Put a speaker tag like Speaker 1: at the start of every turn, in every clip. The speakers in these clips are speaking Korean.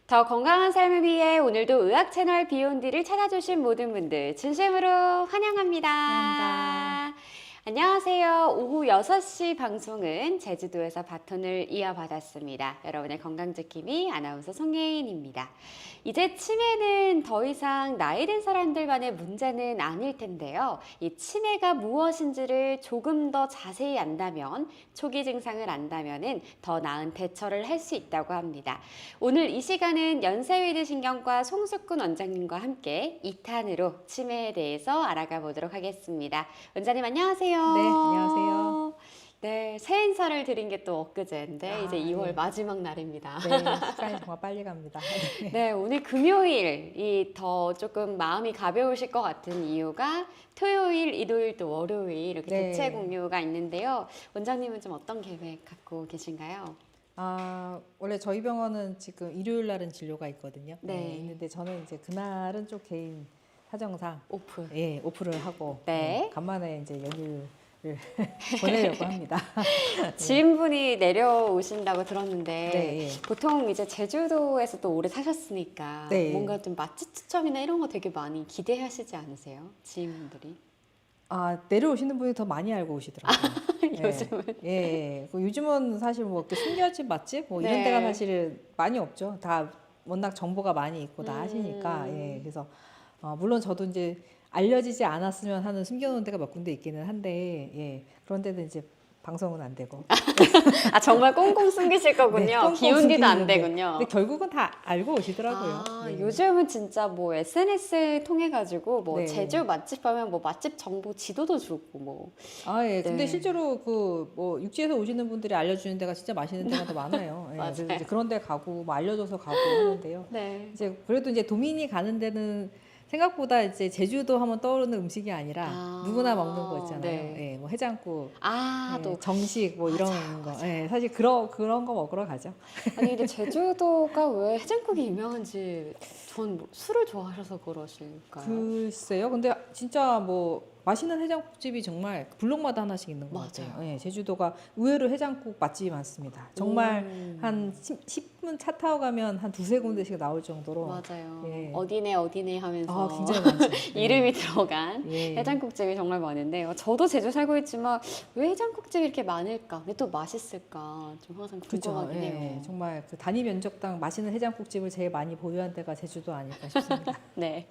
Speaker 1: 더 건강한 삶을 위해 오늘도 의학 채널 비욘디를 찾아주신 모든 분들 진심으로
Speaker 2: 감사합니다.
Speaker 1: 환영합니다. 안녕하세요. 오후 6시 방송은 제주도에서 바톤을 이어받았습니다. 여러분의 건강지킴이 아나운서 송예인입니다. 이제 치매는 더 이상 나이 든 사람들만의 문제는 아닐 텐데요. 이 치매가 무엇인지를 조금 더 자세히 안다면, 초기 증상을 안다면은 더 나은 대처를 할 수 있다고 합니다. 오늘 이 시간은 연세위드 신경과 송숙군 원장님과 함께 2탄으로 치매에 대해서 알아가 보도록 하겠습니다. 원장님 안녕하세요.
Speaker 2: 네, 안녕하세요.
Speaker 1: 네, 새해 인사를 드린 게 또 엊그제인데 이제 2월
Speaker 2: 네.
Speaker 1: 마지막 날입니다.
Speaker 2: 네, 시간이 정말 빨리 갑니다. 네.
Speaker 1: 네, 오늘 금요일이 더 조금 마음이 가벼우실 것 같은 이유가 토요일, 일요일, 또 월요일 이렇게
Speaker 2: 네.
Speaker 1: 대체 공휴가 있는데요. 원장님은 좀 어떤 계획 갖고 계신가요?
Speaker 2: 원래 저희 병원은 지금 일요일 날은 진료가 있거든요.
Speaker 1: 네.
Speaker 2: 있는데 저는 이제 그날은 좀 개인 사정상
Speaker 1: 오프.
Speaker 2: 오프를 하고
Speaker 1: 네.
Speaker 2: 간만에 이제 연휴를 보내려고 합니다.
Speaker 1: 지인분이 내려오신다고 들었는데
Speaker 2: 네.
Speaker 1: 보통 이제 제주도에서 또 오래 사셨으니까
Speaker 2: 네.
Speaker 1: 뭔가 좀 맛집 추천이나 이런 거 되게 많이 기대하시지 않으세요? 지인분들이?
Speaker 2: 내려오시는 분이 더 많이 알고 오시더라고요.
Speaker 1: 요즘은?
Speaker 2: 요즘은 사실 뭐 이렇게 숨겨진 맛집 뭐 이런
Speaker 1: 네.
Speaker 2: 데가 사실은 많이 없죠. 다 워낙 정보가 많이 있고 다 하시니까. 그래서 물론 저도 이제 알려지지 않았으면 하는 숨겨놓은 데가 몇 군데 있기는 한데 그런 데는 이제 방송은 안 되고.
Speaker 1: 아 정말 꽁꽁 숨기실 거군요.
Speaker 2: 꽁꽁
Speaker 1: 기운기도 안
Speaker 2: 숨기는데.
Speaker 1: 되군요.
Speaker 2: 근데 결국은 다 알고 오시더라고요.
Speaker 1: 요즘은 진짜 뭐 SNS 통해 가지고 뭐
Speaker 2: 네.
Speaker 1: 제주 맛집 하면 뭐 맛집 정보 지도도 주고 뭐.
Speaker 2: 근데
Speaker 1: 네.
Speaker 2: 실제로 그 뭐 육지에서 오시는 분들이 알려주는 데가 진짜 맛있는 데가 더 많아요.
Speaker 1: 맞아요.
Speaker 2: 그래서 이제 그런 데 가고 뭐 알려줘서 가고 하는데요.
Speaker 1: 네.
Speaker 2: 이제 그래도 이제 도민이 가는 데는 생각보다 이제 제주도 하면 떠오르는 음식이 아니라 누구나 먹는 거 있잖아요.
Speaker 1: 네.
Speaker 2: 뭐 해장국,
Speaker 1: 또
Speaker 2: 정식 뭐 이런 거. 사실 그런 거 먹으러 가죠.
Speaker 1: 아니 근데 제주도가 왜 해장국이 유명한지 전 술을 좋아하셔서 그러실까요?
Speaker 2: 글쎄요. 근데 진짜 뭐 맛있는 해장국집이 정말 블록마다 하나씩 있는 것
Speaker 1: 맞아요.
Speaker 2: 같아요. 제주도가 의외로 해장국 맛집이 많습니다. 정말 한 10분 차 타고 가면 한 두세 군데씩 나올 정도로.
Speaker 1: 맞아요.
Speaker 2: 예.
Speaker 1: 어디네 하면서
Speaker 2: 굉장히 많죠.
Speaker 1: 이름이 들어간
Speaker 2: 예.
Speaker 1: 해장국집이 정말 많은데요. 저도 제주 살고 있지만 왜 해장국집이 이렇게 많을까? 근데 또 맛있을까? 좀 항상 궁금하긴 해요.
Speaker 2: 정말 그 단위 면적당 맛있는 해장국집을 제일 많이 보유한 데가 제주도 아닐까 싶습니다.
Speaker 1: 네.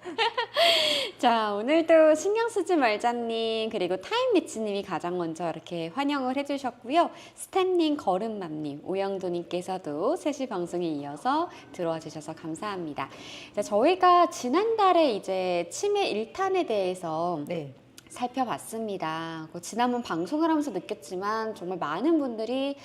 Speaker 1: 자, 오늘도 신경 쓰지 말자님, 그리고 타임리치님이 가장 먼저 이렇게 환영을 해주셨고요. 스탠님, 거름맘님, 오영도님께서도 3시 방송에 이어서 들어와 주셔서 감사합니다. 자, 저희가 지난달에 이제 치매 1탄에 대해서
Speaker 2: 네.
Speaker 1: 살펴봤습니다. 지난번 방송을 하면서 느꼈지만 정말 많은 분들이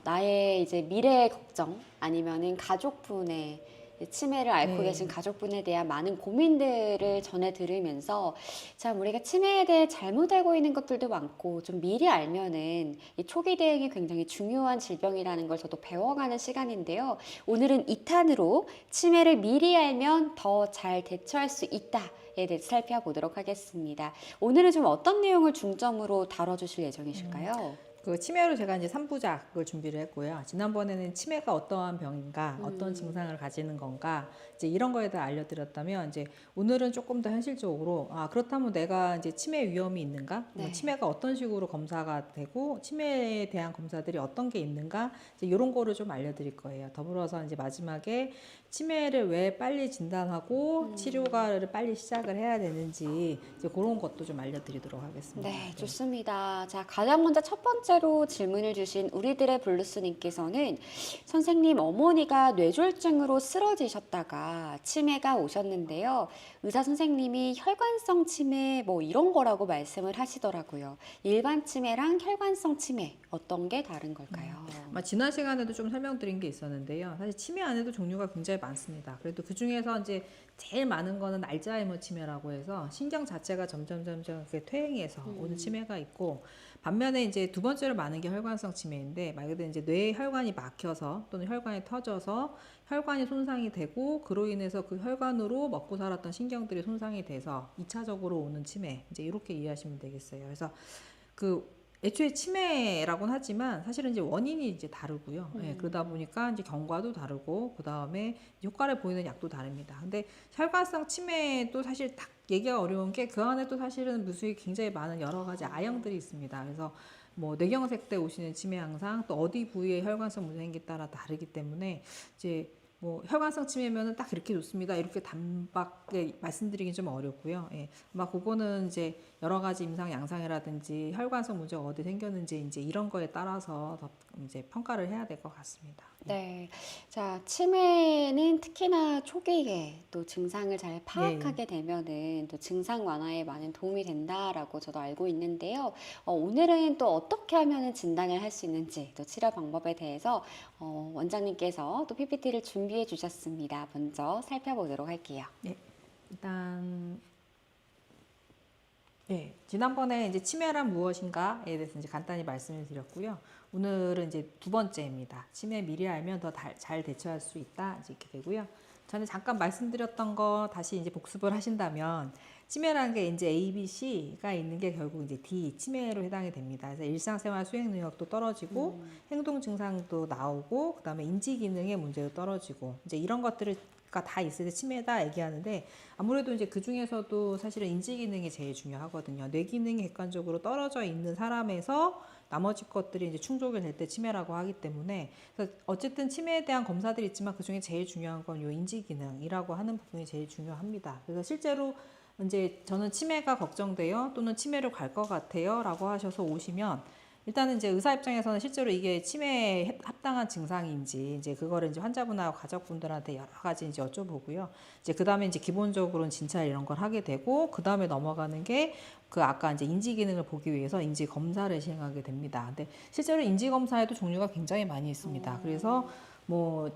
Speaker 1: 나의 이제 미래의 걱정 아니면은 가족분의 치매를 앓고 계신 가족분에 대한 많은 고민들을 전해 들으면서 참 우리가 치매에 대해 잘못 알고 있는 것들도 많고 좀 미리 알면은 이 초기 대응이 굉장히 중요한 질병이라는 걸 저도 배워가는 시간인데요. 오늘은 2탄으로 치매를 미리 알면 더 잘 대처할 수 있다에 대해 살펴보도록 하겠습니다. 오늘은 좀 어떤 내용을 중점으로 다뤄주실 예정이실까요?
Speaker 2: 그 치매로 제가 이제 3부작을 준비를 했고요. 지난번에는 치매가 어떠한 병인가, 어떤 증상을 가지는 건가, 이제 이런 거에 대해 알려드렸다면, 이제 오늘은 조금 더 현실적으로, 그렇다면 내가 이제 치매 위험이 있는가,
Speaker 1: 네.
Speaker 2: 치매가 어떤 식으로 검사가 되고, 치매에 대한 검사들이 어떤 게 있는가, 이제 이런 거를 좀 알려드릴 거예요. 더불어서 이제 마지막에 치매를 왜 빨리 진단하고 치료가를 빨리 시작을 해야 되는지, 이제 그런 것도 좀 알려드리도록 하겠습니다.
Speaker 1: 네, 좋습니다. 자, 가장 먼저 첫 번째로 질문을 주신 우리들의 블루스님께서는 선생님 어머니가 뇌졸중으로 쓰러지셨다가 치매가 오셨는데요. 의사 선생님이 혈관성 치매 뭐 이런 거라고 말씀을 하시더라고요. 일반 치매랑 혈관성 치매 어떤 게 다른 걸까요?
Speaker 2: 지난 시간에도 좀 설명드린 게 있었는데요. 사실 치매 안에도 종류가 굉장히 많습니다. 그래도 그 중에서 이제 제일 많은 거는 알츠하이머 치매라고 해서 신경 자체가 점점 이렇게 퇴행해서 오는 치매가 있고, 반면에 이제 두 번째로 많은 게 혈관성 치매인데, 말 그대로 이제 뇌의 혈관이 막혀서 또는 혈관이 터져서 혈관이 손상이 되고, 그로 인해서 그 혈관으로 먹고 살았던 신경들이 손상이 돼서 2차적으로 오는 치매, 이제 이렇게 이해하시면 되겠어요. 그래서 그 애초에 치매라고는 하지만 사실은 이제 원인이 이제 다르고요. 예, 그러다 보니까 이제 경과도 다르고 그 다음에 효과를 보이는 약도 다릅니다. 근데 혈관성 치매도 사실 딱 얘기가 어려운 게 그 안에 또 사실은 무수히 굉장히 많은 여러 가지 아형들이 있습니다. 그래서 뭐 뇌경색 때 오시는 치매 항상 또 어디 부위에 혈관성 문제 생기에 따라 다르기 때문에 이제 뭐 혈관성 치매면은 딱 이렇게 좋습니다. 이렇게 단박에 말씀드리긴 좀 어렵고요. 예. 아마 그거는 이제 여러 가지 임상 양상이라든지 혈관성 문제가 어디 생겼는지 이제 이런 거에 따라서 더 이제 평가를 해야 될 것 같습니다.
Speaker 1: 네. 자, 치매는 특히나 초기에 또 증상을 잘
Speaker 2: 예.
Speaker 1: 파악하게 되면은 또 증상 완화에 많은 도움이 된다라고 저도 알고 있는데요. 오늘은 또 어떻게 하면은 진단을 할 수 있는지 또 치료 방법에 대해서 원장님께서 또 PPT를 준비해 주셨습니다. 먼저 살펴보도록 할게요.
Speaker 2: 예. 일단 네, 지난번에 이제 치매란 무엇인가에 대해서 이제 간단히 말씀을 드렸고요. 오늘은 이제 두 번째입니다. 치매 미리 알면 더 잘 대처할 수 있다. 이제 이렇게 되고요. 저는 잠깐 말씀드렸던 거 다시 이제 복습을 하신다면 치매라는 게 이제 A, B, C가 있는 게 결국 이제 D 치매로 해당이 됩니다. 그래서 일상생활 수행 능력도 떨어지고 행동 증상도 나오고 그다음에 인지 기능의 문제도 떨어지고 이제 이런 것들을 다 있을 때 치매다 얘기하는데 아무래도 이제 그 중에서도 사실은 인지 기능이 제일 중요하거든요. 뇌 기능이 객관적으로 떨어져 있는 사람에서 나머지 것들이 이제 충족이 될 때 치매라고 하기 때문에 그래서 어쨌든 치매에 대한 검사들이 있지만 그 중에 제일 중요한 건 요 인지 기능이라고 하는 부분이 제일 중요합니다. 그래서 실제로 이제 저는 치매가 걱정돼요 또는 치매로 갈 것 같아요라고 하셔서 오시면 일단은 이제 의사 입장에서는 실제로 이게 치매에 합당한 증상인지 이제 그거를 이제 환자분하고 가족분들한테 여러 가지 이제 여쭤보고요. 이제 그 다음에 이제 기본적으로는 진찰 이런 걸 하게 되고 그 다음에 넘어가는 게 그 아까 이제 인지 기능을 보기 위해서 인지 검사를 시행하게 됩니다. 근데 실제로 인지 검사에도 종류가 굉장히 많이 있습니다. 그래서 뭐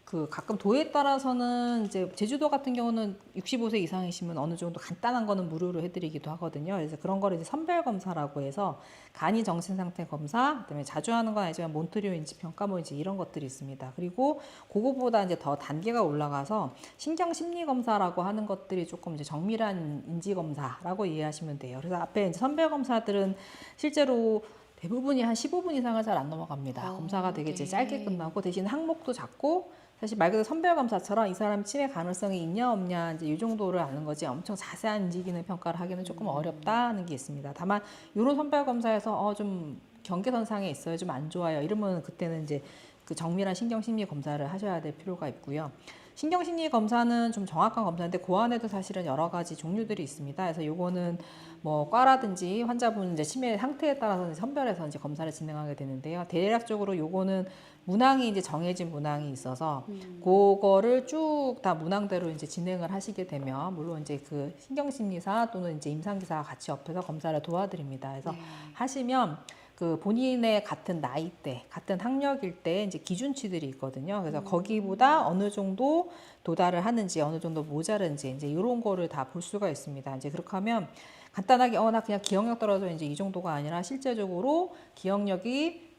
Speaker 2: 그 가끔 도에 따라서는 이제 제주도 같은 경우는 65세 이상이시면 어느 정도 간단한 거는 무료로 해드리기도 하거든요. 그래서 그런 거를 이제 선별 검사라고 해서 간이 정신 상태 검사, 그다음에 자주 하는 건 아니지만 몬트리올 인지 평가 뭐 이제 이런 것들이 있습니다. 그리고 그거보다 이제 더 단계가 올라가서 신경 심리 검사라고 하는 것들이 조금 이제 정밀한 인지 검사라고 이해하시면 돼요. 그래서 앞에 이제 선별 검사들은 실제로 대부분이 한 15분 이상을 잘 안 넘어갑니다. 검사가 되게 이제 짧게 끝나고 대신 항목도 작고 사실 말 그대로 선별검사처럼 이 사람 치매 가능성이 있냐 없냐 이제 이 정도를 아는 거지 엄청 자세한 인지 기능 평가를 하기는 조금 어렵다는 게 있습니다. 다만 이런 선별검사에서 좀 경계선상에 있어요, 좀 안 좋아요 이러면 그때는 이제 그 정밀한 신경심리 검사를 하셔야 될 필요가 있고요. 신경심리 검사는 좀 정확한 검사인데 그 안에도 사실은 여러 가지 종류들이 있습니다. 그래서 요거는 뭐 과라든지 환자분 이제 치매 상태에 따라서 선별해서 이제 검사를 진행하게 되는데요. 대략적으로 요거는 문항이 이제 정해진 문항이 있어서 그거를 쭉 다 문항대로 이제 진행을 하시게 되면 물론 이제 그 신경심리사 또는 이제 임상기사가 같이 옆에서 검사를 도와드립니다. 그래서 하시면 그 본인의 같은 나이대, 같은 학력일 때 이제 기준치들이 있거든요. 그래서 거기보다 어느 정도 도달을 하는지, 어느 정도 모자른지 이제 이런 거를 다 볼 수가 있습니다. 이제 그렇게 하면 간단하게 나 그냥 기억력 떨어져 이제 이 정도가 아니라 실제적으로 기억력이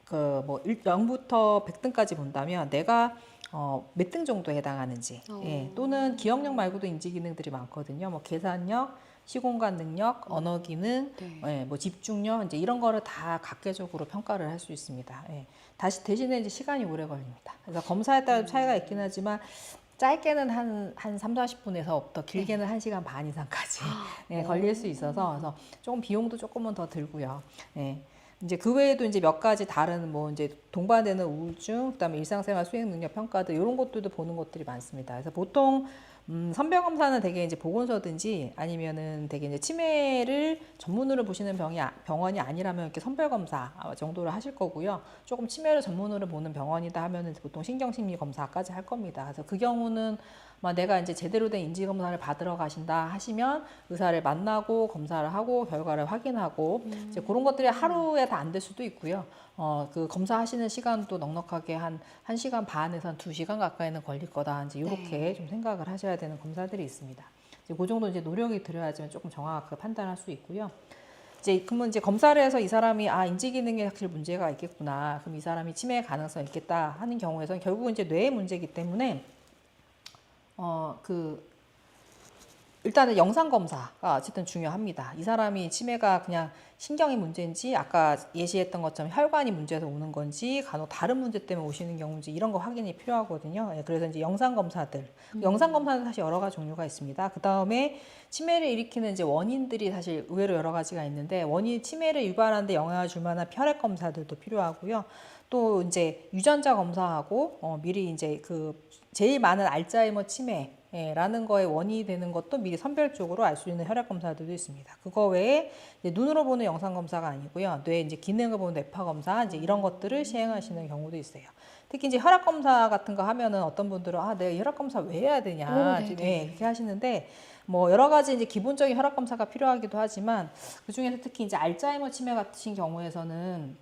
Speaker 2: 그 뭐 0부터 100등까지 본다면 내가 몇 등 정도에 해당하는지 예, 또는 기억력 말고도 인지 기능들이 많거든요. 뭐 계산력, 시공간 능력, 언어 기능, 예, 뭐 집중력 이제 이런 거를 다 각계적으로 평가를 할 수 있습니다. 예. 다시 대신에 이제 시간이 오래 걸립니다. 그래서 검사에 따라 차이가 있긴 하지만 짧게는 한 3, 40분에서 더 길게는 1시간 반 이상까지 예, 걸릴 수 있어서 그래서 조금 비용도 조금은 더 들고요. 예. 이제 그 외에도 이제 몇 가지 다른 뭐 이제 동반되는 우울증, 그다음에 일상생활 수행 능력 평가들 이런 것들도 보는 것들이 많습니다. 그래서 보통 선별 검사는 되게 이제 보건소든지 아니면은 되게 이제 치매를 전문으로 보시는 병원이 아니라면 이렇게 선별 검사 정도를 하실 거고요. 조금 치매를 전문으로 보는 병원이다 하면은 보통 신경심리 검사까지 할 겁니다. 그래서 그 경우는 내가 이제 제대로 된 인지 검사를 받으러 가신다 하시면 의사를 만나고 검사를 하고 결과를 확인하고 이제 그런 것들이 하루에 다 안 될 수도 있고요. 그 검사하시는 시간도 넉넉하게 한 1시간 반에서 한 2시간 가까이는 걸릴 거다. 이제 이렇게 좀 생각을 하셔야 되는 검사들이 있습니다. 이제 그 정도 이제 노력이 들어야지만 조금 정확하게 판단할 수 있고요. 이제 그러면 이제 검사를 해서 이 사람이 인지 기능에 확실히 문제가 있겠구나. 그럼 이 사람이 치매 가능성이 있겠다 하는 경우에서는 결국은 이제 뇌의 문제이기 때문에 그 일단은 영상 검사가 어쨌든 중요합니다. 이 사람이 치매가 그냥 신경이 문제인지 아까 예시했던 것처럼 혈관이 문제에서 오는 건지 간혹 다른 문제 때문에 오시는 경우인지 이런 거 확인이 필요하거든요. 예, 그래서 이제 영상 검사들, 영상 검사는 사실 여러 가지 종류가 있습니다. 그 다음에 치매를 일으키는 이제 원인들이 사실 의외로 여러 가지가 있는데 원인 치매를 유발하는데 영향을 줄 만한 혈액 검사들도 필요하고요. 또 이제 유전자 검사하고 미리 이제 그 제일 많은 알츠하이머 치매라는 거에 원인이 되는 것도 미리 선별적으로 알 수 있는 혈액 검사들도 있습니다. 그거 외에 이제 눈으로 보는 영상 검사가 아니고요, 뇌 이제 기능을 보는 뇌파 검사 이제 이런 것들을 시행하시는 경우도 있어요. 특히 이제 혈액 검사 같은 거 하면은 어떤 분들은 내가 혈액 검사 왜 해야 되냐, 네, 그렇게 하시는데. 뭐 여러 가지 이제 기본적인 혈액 검사가 필요하기도 하지만 그 중에서 특히 이제 알츠하이머 치매 같은 경우에서는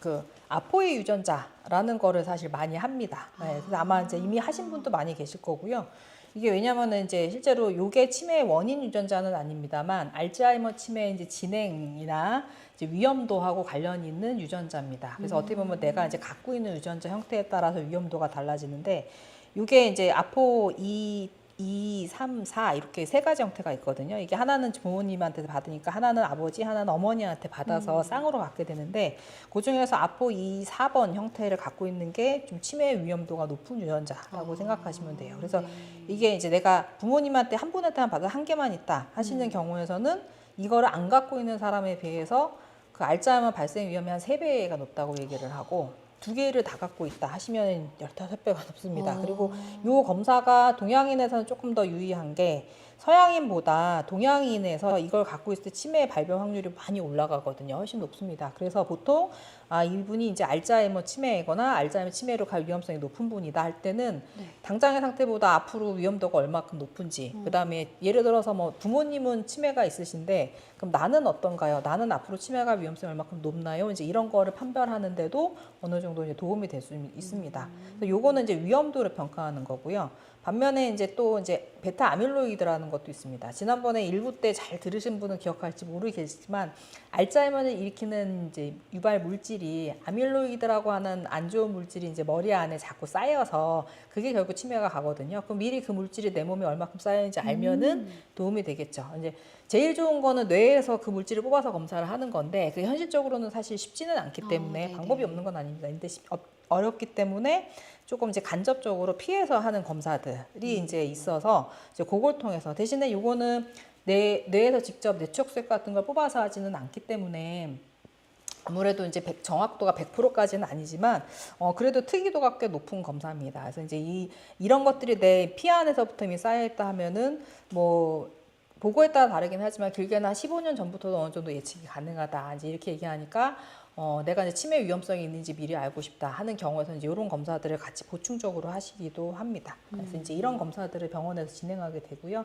Speaker 2: 그 아포의 유전자라는 거를 사실 많이 합니다. 네, 그래서 아마 이제 이미 하신 분도 많이 계실 거고요. 이게 왜냐면은 이제 실제로 요게 치매의 원인 유전자는 아닙니다만 알츠하이머 치매의 이제 진행이나 이제 위험도하고 관련이 있는 유전자입니다. 그래서 어떻게 보면 내가 이제 갖고 있는 유전자 형태에 따라서 위험도가 달라지는데 요게 이제 아포 2, 3, 4 이렇게 세 가지 형태가 있거든요. 이게 하나는 부모님한테 받으니까 하나는 아버지, 하나는 어머니한테 받아서 쌍으로 갖게 되는데 그 중에서 아포 2, 4번 형태를 갖고 있는 게 좀 치매 위험도가 높은 유전자라고 생각하시면 돼요. 그래서 이게 이제 내가 부모님한테 한 분한테만 받아 한 개만 있다 하시는 경우에서는 이거를 안 갖고 있는 사람에 비해서 그 알츠하이머 발생 위험이 한 3배가 높다고 얘기를 하고 2개를 다 갖고 있다 하시면 15배가 높습니다. 그리고 이 검사가 동양인에서는 조금 더 유의한 게 서양인보다 동양인에서 이걸 갖고 있을 때 치매 발병 확률이 많이 올라가거든요. 훨씬 높습니다. 그래서 보통 이분이 이제 알츠하이머 치매이거나 알츠하이머 치매로 갈 위험성이 높은 분이다 할 때는 당장의 상태보다 앞으로 위험도가 얼마큼 높은지 그다음에 예를 들어서 뭐 부모님은 치매가 있으신데 그럼 나는 어떤가요? 나는 앞으로 치매가 위험성이 얼마큼 높나요? 이제 이런 거를 판별하는데도 어느 정도 이제 도움이 될 수 있습니다. 그래서 요거는 이제 위험도를 평가하는 거고요. 반면에 이제 또 이제 베타 아밀로이드라는 것도 있습니다. 지난번에 1부 때 잘 들으신 분은 기억할지 모르겠지만 알츠하이머를 일으키는 이제 유발 물질이 아밀로이드라고 하는 안 좋은 물질이 이제 머리 안에 자꾸 쌓여서 그게 결국 치매가 가거든요. 그럼 미리 그 물질이 내 몸에 얼마큼 쌓여있는지 알면은 도움이 되겠죠. 이제 제일 좋은 거는 뇌에서 그 물질을 뽑아서 검사를 하는 건데 그 현실적으로는 사실 쉽지는 않기 때문에 방법이 없는 건 아닙니다. 근데 어렵기 때문에 조금 이제 간접적으로 피해서 하는 검사들이 이제 있어서 이제 그걸 통해서 대신에 요거는 뇌에서 직접 뇌척수액 같은 걸 뽑아서 하지는 않기 때문에 아무래도 이제 정확도가 100%까지는 아니지만 그래도 특이도가 꽤 높은 검사입니다. 그래서 이제 이런 것들이 내 피 안에서부터 이미 쌓여 있다 하면은 뭐 보고에 따라 다르긴 하지만 길게는 한 15년 전부터도 어느 정도 예측이 가능하다. 이제 이렇게 얘기하니까 내가 이제 치매 위험성이 있는지 미리 알고 싶다 하는 경우에서는 이제 이런 검사들을 같이 보충적으로 하시기도 합니다. 그래서 이제 이런 검사들을 병원에서 진행하게 되고요.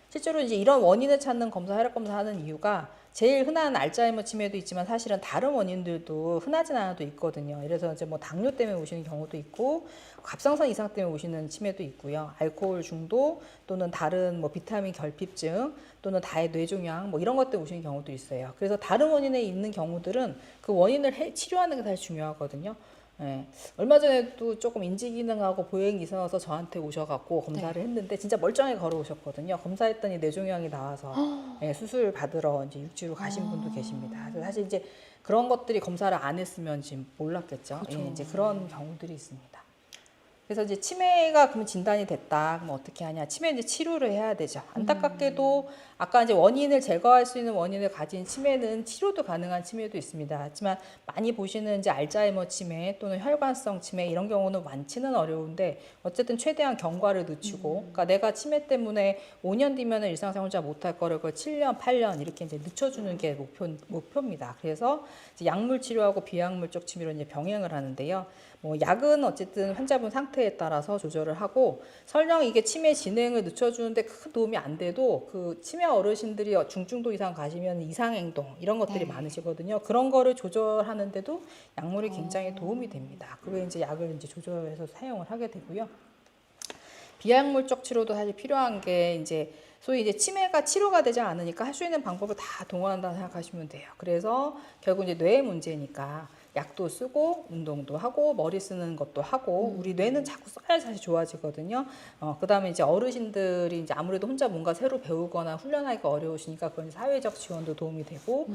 Speaker 2: 실제로 이제 이런 원인을 찾는 검사, 혈액 검사하는 이유가 제일 흔한 알츠하이머 치매도 있지만 사실은 다른 원인들도 흔하진 않아도 있거든요. 그래서 이제 뭐 당뇨 때문에 오시는 경우도 있고 갑상선 이상 때문에 오시는 치매도 있고요. 알코올 중독 또는 다른 뭐 비타민 결핍증 또는 다의 뇌종양 뭐 이런 것 때문에 오시는 경우도 있어요. 그래서 다른 원인에 있는 경우들은 그 원인을 치료하는 게 사실 중요하거든요. 네. 얼마 전에도 조금 인지기능하고 보행이 있어서 저한테 오셔갖고 검사를 했는데 진짜 멀쩡하게 걸어오셨거든요. 검사했더니 뇌종양이 나와서 수술 받으러 이제 육지로 가신 분도 계십니다. 그래서 사실 이제 그런 것들이 검사를 안 했으면 지금 몰랐겠죠. 이제 그런 경우들이 있습니다. 그래서 이제 치매가 그러면 진단이 됐다. 그럼 어떻게 하냐? 치매 이제 치료를 해야 되죠. 안타깝게도 아까 이제 원인을 제거할 수 있는 원인을 가진 치매는 치료도 가능한 치매도 있습니다. 하지만 많이 보시는 이제 알츠하이머 치매 또는 혈관성 치매 이런 경우는 완치는 어려운데 어쨌든 최대한 경과를 늦추고, 그러니까 내가 치매 때문에 5년 뒤면은 일상생활 잘 못할 거를 그걸 7년, 8년 이렇게 이제 늦춰주는 게 목표입니다. 그래서 이제 약물 치료하고 비약물적 치료로 이제 병행을 하는데요. 뭐 약은 어쨌든 환자분 상태에 따라서 조절을 하고 설령 이게 치매 진행을 늦춰주는데 큰 도움이 안 돼도 그 치매 어르신들이 중증도 이상 가시면 이상행동 이런 것들이 많으시거든요. 그런 거를 조절하는데도 약물이 굉장히 도움이 됩니다. 그게 이제 약을 이제 조절해서 사용을 하게 되고요. 비약물적 치료도 사실 필요한 게 이제 소위 이제 치매가 치료가 되지 않으니까 할 수 있는 방법을 다 동원한다고 생각하시면 돼요. 그래서 결국 이제 뇌의 문제니까 약도 쓰고 운동도 하고 머리 쓰는 것도 하고 우리 뇌는 자꾸 써야 사실 좋아지거든요. 그다음에 이제 어르신들이 이제 아무래도 혼자 뭔가 새로 배우거나 훈련하기가 어려우시니까 그런 사회적 지원도 도움이 되고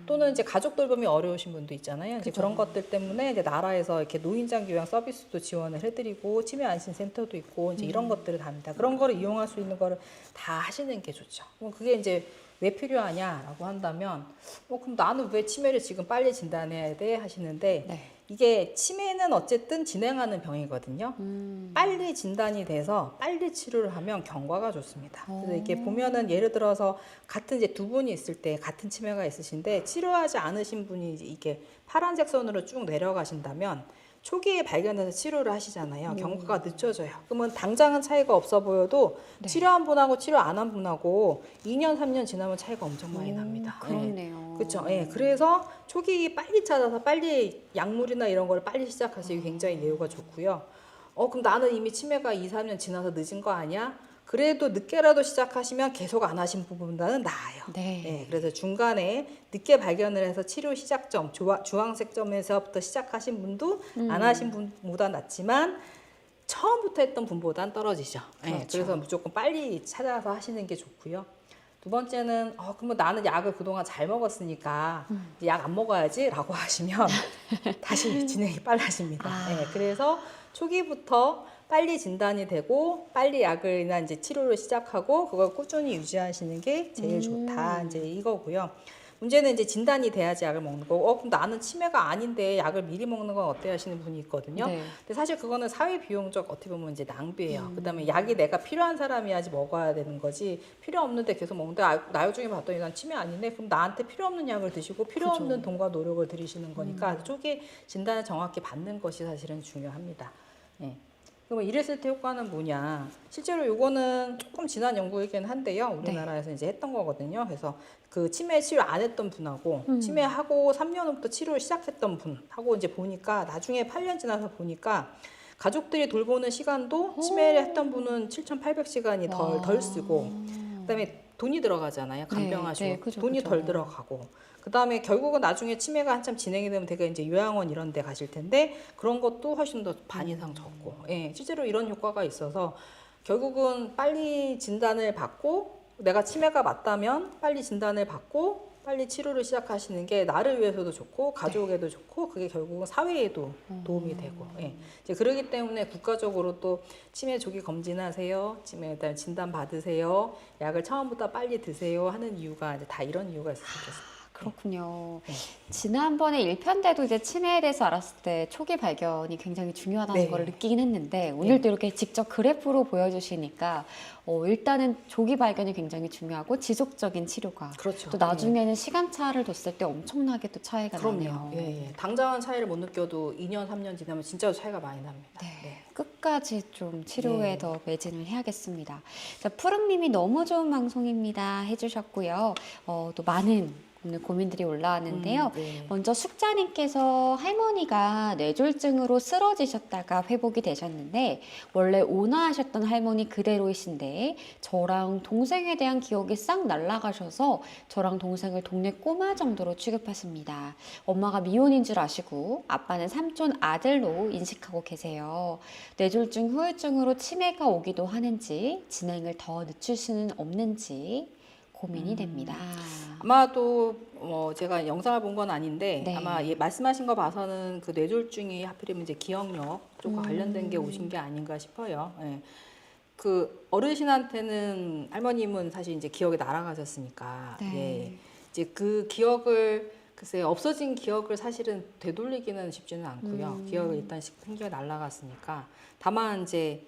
Speaker 2: 또는 이제 가족 돌봄이 어려우신 분도 있잖아요. 이제 그런 것들 때문에 이제 나라에서 이렇게 노인장 요양 서비스도 지원을 해드리고 치매 안심 센터도 있고 이제 이런 것들을 다 합니다. 그런 거를 이용할 수 있는 거를 다 하시는 게 좋죠. 그럼 그게 이제 왜 필요하냐라고 한다면 그럼 나는 왜 치매를 지금 빨리 진단해야 돼 하시는데
Speaker 1: 네.
Speaker 2: 이게 치매는 어쨌든 진행하는 병이거든요. 빨리 진단이 돼서 빨리 치료를 하면 경과가 좋습니다. 그래서 이게 보면은 예를 들어서 같은 이제 두 분이 있을 때 같은 치매가 있으신데 치료하지 않으신 분이 이게 파란색 선으로 쭉 내려가신다면 초기에 발견해서 치료를 하시잖아요. 경과가 늦춰져요. 그러면 당장은 차이가 없어 보여도 치료한 분하고 치료 안 한 분하고 2년, 3년 지나면 차이가 엄청 많이 납니다.
Speaker 1: 그렇네요.
Speaker 2: 그렇죠. 예. 그래서 초기 빨리 찾아서 빨리 약물이나 이런 걸 빨리 시작하시기 굉장히 예후가 좋고요. 그럼 나는 이미 치매가 2, 3년 지나서 늦은 거 아니야? 그래도 늦게라도 시작하시면 계속 안 하신 부분보다는 나아요.
Speaker 1: 네.
Speaker 2: 예, 그래서 중간에 늦게 발견을 해서 치료 시작점, 주황색 점에서부터 시작하신 분도 안 하신 분보다 낫지만 처음부터 했던 분보단 떨어지죠. 예,
Speaker 1: 그렇죠.
Speaker 2: 그래서 무조건 빨리 찾아서 하시는 게 좋고요. 두 번째는 그러면 나는 약을 그동안 잘 먹었으니까 이제 약 안 먹어야지라고 하시면 다시 진행이 빨라집니다. 예, 그래서 초기부터 빨리 진단이 되고 빨리 약을이나 이제 치료를 시작하고 그걸 꾸준히 유지하시는 게 제일 좋다. 이제 이거고요. 문제는 이제 진단이 돼야지 약을 먹는 거고, 그럼 나는 치매가 아닌데 약을 미리 먹는 건 어때 하시는 분이 있거든요.
Speaker 1: 네.
Speaker 2: 근데 사실 그거는 사회 비용적 어떻게 보면 이제 낭비예요. 그다음에 약이 내가 필요한 사람이야지 먹어야 되는 거지 필요 없는데 계속 먹는데 나중에 봤더니 난 치매 아니네. 그럼 나한테 필요 없는 약을 드시고 필요
Speaker 1: 그죠.
Speaker 2: 없는 돈과 노력을 들이시는 거니까 초기 진단을 정확히 받는 것이 사실은 중요합니다. 예. 그러면 이랬을 때 효과는 뭐냐? 실제로 요거는 조금 지난 연구이긴 한데요. 우리나라에서 이제 했던 거거든요. 그래서 그 치매 치료 안 했던 분하고 치매하고 3년 후부터 치료를 시작했던 분하고 이제 보니까 나중에 8년 지나서 보니까 가족들이 돌보는 시간도 치매를 했던 분은 7,800시간이 덜 쓰고 그다음에 돈이 들어가잖아요. 간병하시고
Speaker 1: 네, 그죠,
Speaker 2: 돈이
Speaker 1: 그죠.
Speaker 2: 덜 들어가고 그다음에 결국은 나중에 치매가 한참 진행이 되면 되게 이제 요양원 이런 데 가실 텐데 그런 것도 훨씬 더 반 이상 적고 예, 실제로 이런 효과가 있어서 결국은 빨리 진단을 받고 내가 치매가 맞다면 빨리 진단을 받고 빨리 치료를 시작하시는 게 나를 위해서도 좋고 가족에도 좋고 그게 결국은 사회에도 도움이 되고 예. 이제 그러기 때문에 국가적으로 또 치매 조기 검진하세요, 치매 일단 진단 받으세요, 약을 처음부터 빨리 드세요 하는 이유가 이제 다 이런 이유가 있었을 겠습니다.
Speaker 1: 그렇군요.
Speaker 2: 네.
Speaker 1: 지난번에 1편 때도 이제 치매에 대해서 알았을 때 초기 발견이 굉장히 중요하다는
Speaker 2: 네.
Speaker 1: 걸 느끼긴 했는데 오늘도 이렇게 직접 그래프로 보여주시니까 일단은 조기 발견이 굉장히 중요하고 지속적인 치료가
Speaker 2: 그렇죠.
Speaker 1: 또 나중에는 시간차를 뒀을 때 엄청나게 또 차이가
Speaker 2: 그럼요.
Speaker 1: 나네요.
Speaker 2: 예, 예. 당장은 차이를 못 느껴도 2년, 3년 지나면 진짜 차이가 많이 납니다.
Speaker 1: 네, 끝까지 좀 치료에
Speaker 2: 네.
Speaker 1: 더 매진을 해야겠습니다. 자, 푸른님이 너무 좋은 방송입니다 해주셨고요. 또 많은 오늘 고민들이 올라왔는데요.
Speaker 2: 네.
Speaker 1: 먼저 숙자님께서 할머니가 뇌졸중으로 쓰러지셨다가 회복이 되셨는데 원래 온화하셨던 할머니 그대로이신데 저랑 동생에 대한 기억이 싹 날아가셔서 저랑 동생을 동네 꼬마 정도로 취급하십니다. 엄마가 미혼인 줄 아시고 아빠는 삼촌 아들로 인식하고 계세요. 뇌졸중 후유증으로 치매가 오기도 하는지 진행을 더 늦출 수는 없는지 고민이 됩니다.
Speaker 2: 아마도 제가 영상을 본 건 아닌데
Speaker 1: 네.
Speaker 2: 아마 말씀하신 거 봐서는 그 뇌졸중이 하필이면 이제 기억력 쪽과 관련된 게 오신 게 아닌가 싶어요. 예. 그 어르신한테는 할머님은 사실 이제 기억이 날아가셨으니까
Speaker 1: 네.
Speaker 2: 예. 이제 그 기억을 글쎄 없어진 기억을 사실은 되돌리기는 쉽지는 않고요. 기억을 일단 생기가 날아갔으니까 다만 이제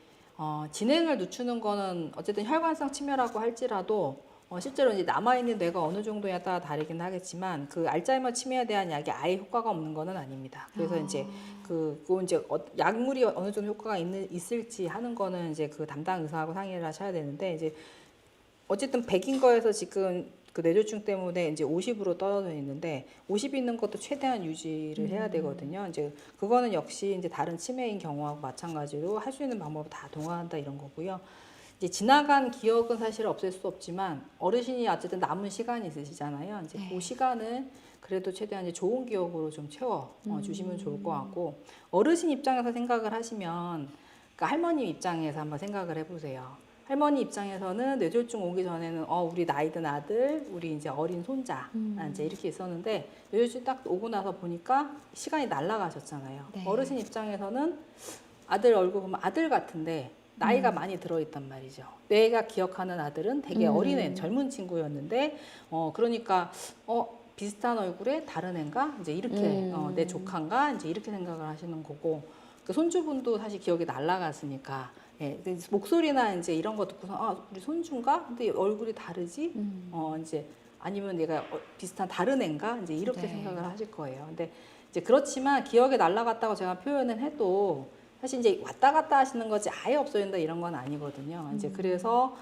Speaker 2: 진행을 늦추는 거는 어쨌든 혈관성 치매라고 할지라도 실제로 이제 남아있는 뇌가 어느 정도에 따라 다르긴 하겠지만 그 알츠하이머 치매에 대한 약이 아예 효과가 없는 거는 아닙니다. 그래서 이제 그거 이제 약물이 어느 정도 효과가 있을지 하는 거는 이제 그 담당 의사하고 상의를 하셔야 되는데 이제 어쨌든 100인 거에서 지금 그 뇌졸중 때문에 이제 50으로 떨어져 있는데 50 있는 것도 최대한 유지를 해야 되거든요. 이제 그거는 역시 이제 다른 치매인 경우하고 마찬가지로 할 수 있는 방법을 다 동원한다 이런 거고요. 이제 지나간 기억은 사실 없앨 수 없지만 어르신이 어쨌든 남은 시간이 있으시잖아요. 이제 그 시간을 그래도 최대한 이제 좋은 기억으로 좀 채워 주시면 좋을 것 같고, 어르신 입장에서 생각을 하시면, 그러니까 할머니 입장에서 한번 생각을 해보세요. 할머니 입장에서는 뇌졸중 오기 전에는 우리 나이 든 아들, 우리 이제 어린 손자 이제 이렇게 있었는데, 뇌졸중 딱 오고 나서 보니까 시간이 날아가셨잖아요.
Speaker 1: 네.
Speaker 2: 어르신 입장에서는 아들 얼굴 보면 아들 같은데 나이가 많이 들어있단 말이죠. 내가 기억하는 아들은 되게 어린애, 젊은 친구였는데, 그러니까, 비슷한 얼굴에 다른 애인가? 이제 이렇게, 내 조카인가? 이제 이렇게 생각을 하시는 거고, 그 손주분도 사실 기억이 날아갔으니까, 예, 목소리나 이제 이런 거 듣고서, 우리 손주인가? 근데 얼굴이 다르지? 이제, 아니면 내가 비슷한 다른 애인가? 이제 이렇게
Speaker 1: 네.
Speaker 2: 생각을 하실 거예요. 근데 이제 그렇지만 기억에 날아갔다고 제가 표현을 해도, 사실 이제 왔다 갔다 하시는 거지 아예 없어진다 이런 건 아니거든요. 이제 그래서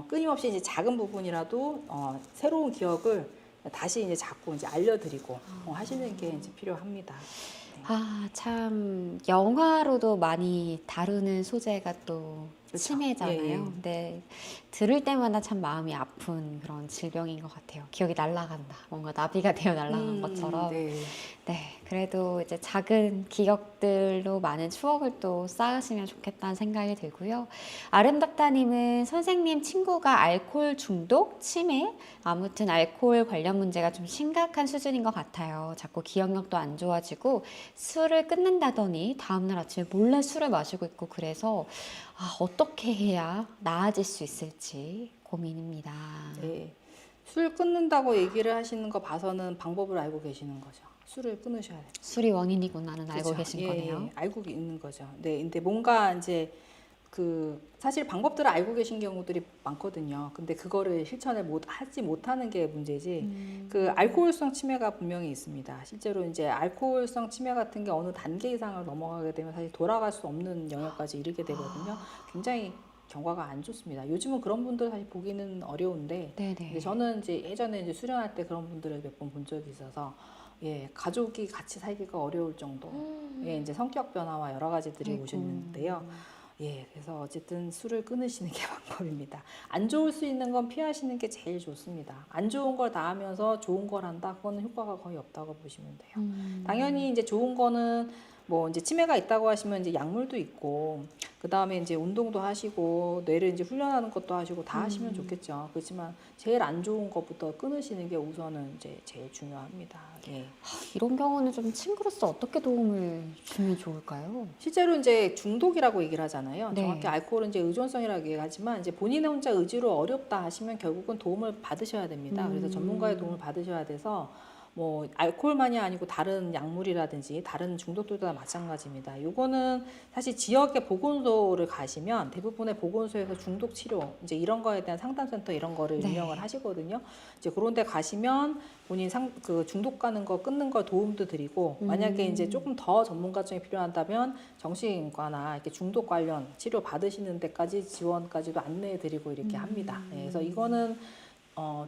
Speaker 2: 끊임없이 이제 작은 부분이라도 새로운 기억을 다시 이제 자꾸 이제 알려드리고 하시는 게 이제 필요합니다. 네.
Speaker 1: 참 영화로도 많이 다루는 소재가 또
Speaker 2: 그쵸.
Speaker 1: 치매잖아요.
Speaker 2: 예, 예.
Speaker 1: 근데 들을 때마다 참 마음이 아픈 그런 질병인 것 같아요. 기억이 날아간다. 뭔가 나비가 되어 날아간 것처럼.
Speaker 2: 네.
Speaker 1: 네, 그래도 이제 작은 기억들로 많은 추억을 또 쌓으시면 좋겠다는 생각이 들고요. 아름답다님은 선생님 친구가 알코올 중독, 치매, 아무튼 알코올 관련 문제가 좀 심각한 수준인 것 같아요. 자꾸 기억력도 안 좋아지고 술을 끊는다더니 다음날 아침에 몰래 술을 마시고 있고 그래서 어떻게 해야 나아질 수 있을지 고민입니다.
Speaker 2: 네. 술 끊는다고 얘기를 하시는 거 봐서는 방법을 알고 계시는 거죠. 술을 끊으셔야 돼요.
Speaker 1: 술이 원인이구나는 알고
Speaker 2: 그쵸.
Speaker 1: 계신
Speaker 2: 예,
Speaker 1: 거네요.
Speaker 2: 예, 알고 있는 거죠. 네, 근데 뭔가 이제 사실 방법들을 알고 계신 경우들이 많거든요. 근데 그거를 실천을 하지 못하는 게 문제지. 알코올성 치매가 분명히 있습니다. 실제로 이제 알코올성 치매 같은 게 어느 단계 이상을 넘어가게 되면 사실 돌아갈 수 없는 영역까지 이르게 되거든요. 굉장히 경과가 안 좋습니다. 요즘은 그런 분들 사실 보기는 어려운데,
Speaker 1: 네네.
Speaker 2: 근데 저는 이제 예전에 이제 수련할 때 그런 분들을 몇 번 본 적이 있어서, 예, 가족이 같이 살기가 어려울 정도, 예, 이제 성격 변화와 여러 가지들이
Speaker 1: 아이고.
Speaker 2: 오셨는데요. 예, 그래서 어쨌든 술을 끊으시는 게 방법입니다. 안 좋을 수 있는 건 피하시는 게 제일 좋습니다. 안 좋은 걸 다 하면서 좋은 걸 한다? 그거는 효과가 거의 없다고 보시면 돼요. 당연히 이제 좋은 거는 뭐 이제 치매가 있다고 하시면 이제 약물도 있고, 그 다음에 이제 운동도 하시고, 뇌를 이제 훈련하는 것도 하시고 다 하시면 좋겠죠. 그렇지만 제일 안 좋은 것부터 끊으시는 게 우선은 이제 제일 중요합니다. 예.
Speaker 1: 이런 경우는 좀 친구로서 어떻게 도움을 주면 좋을까요?
Speaker 2: 실제로 이제 중독이라고 얘기를 하잖아요.
Speaker 1: 네.
Speaker 2: 정확히 알코올은 이제 의존성이라고 얘기하지만, 이제 본인의 혼자 의지로 어렵다 하시면 결국은 도움을 받으셔야 됩니다. 그래서 전문가의 도움을 받으셔야 돼서, 뭐 알코올만이 아니고 다른 약물이라든지 다른 중독들도 다 마찬가지입니다. 요거는 사실 지역의 보건소를 가시면 대부분의 보건소에서 중독 치료 이제 이런 거에 대한 상담센터 이런 거를
Speaker 1: 네.
Speaker 2: 운영을 하시거든요. 이제 그런 데 가시면 본인 중독 가는 거 끊는 거 도움도 드리고, 만약에 이제 조금 더 전문가증이 필요하다면 정신과나 이렇게 중독 관련 치료 받으시는 데까지 지원까지도 안내해 드리고 이렇게 합니다. 네, 그래서 이거는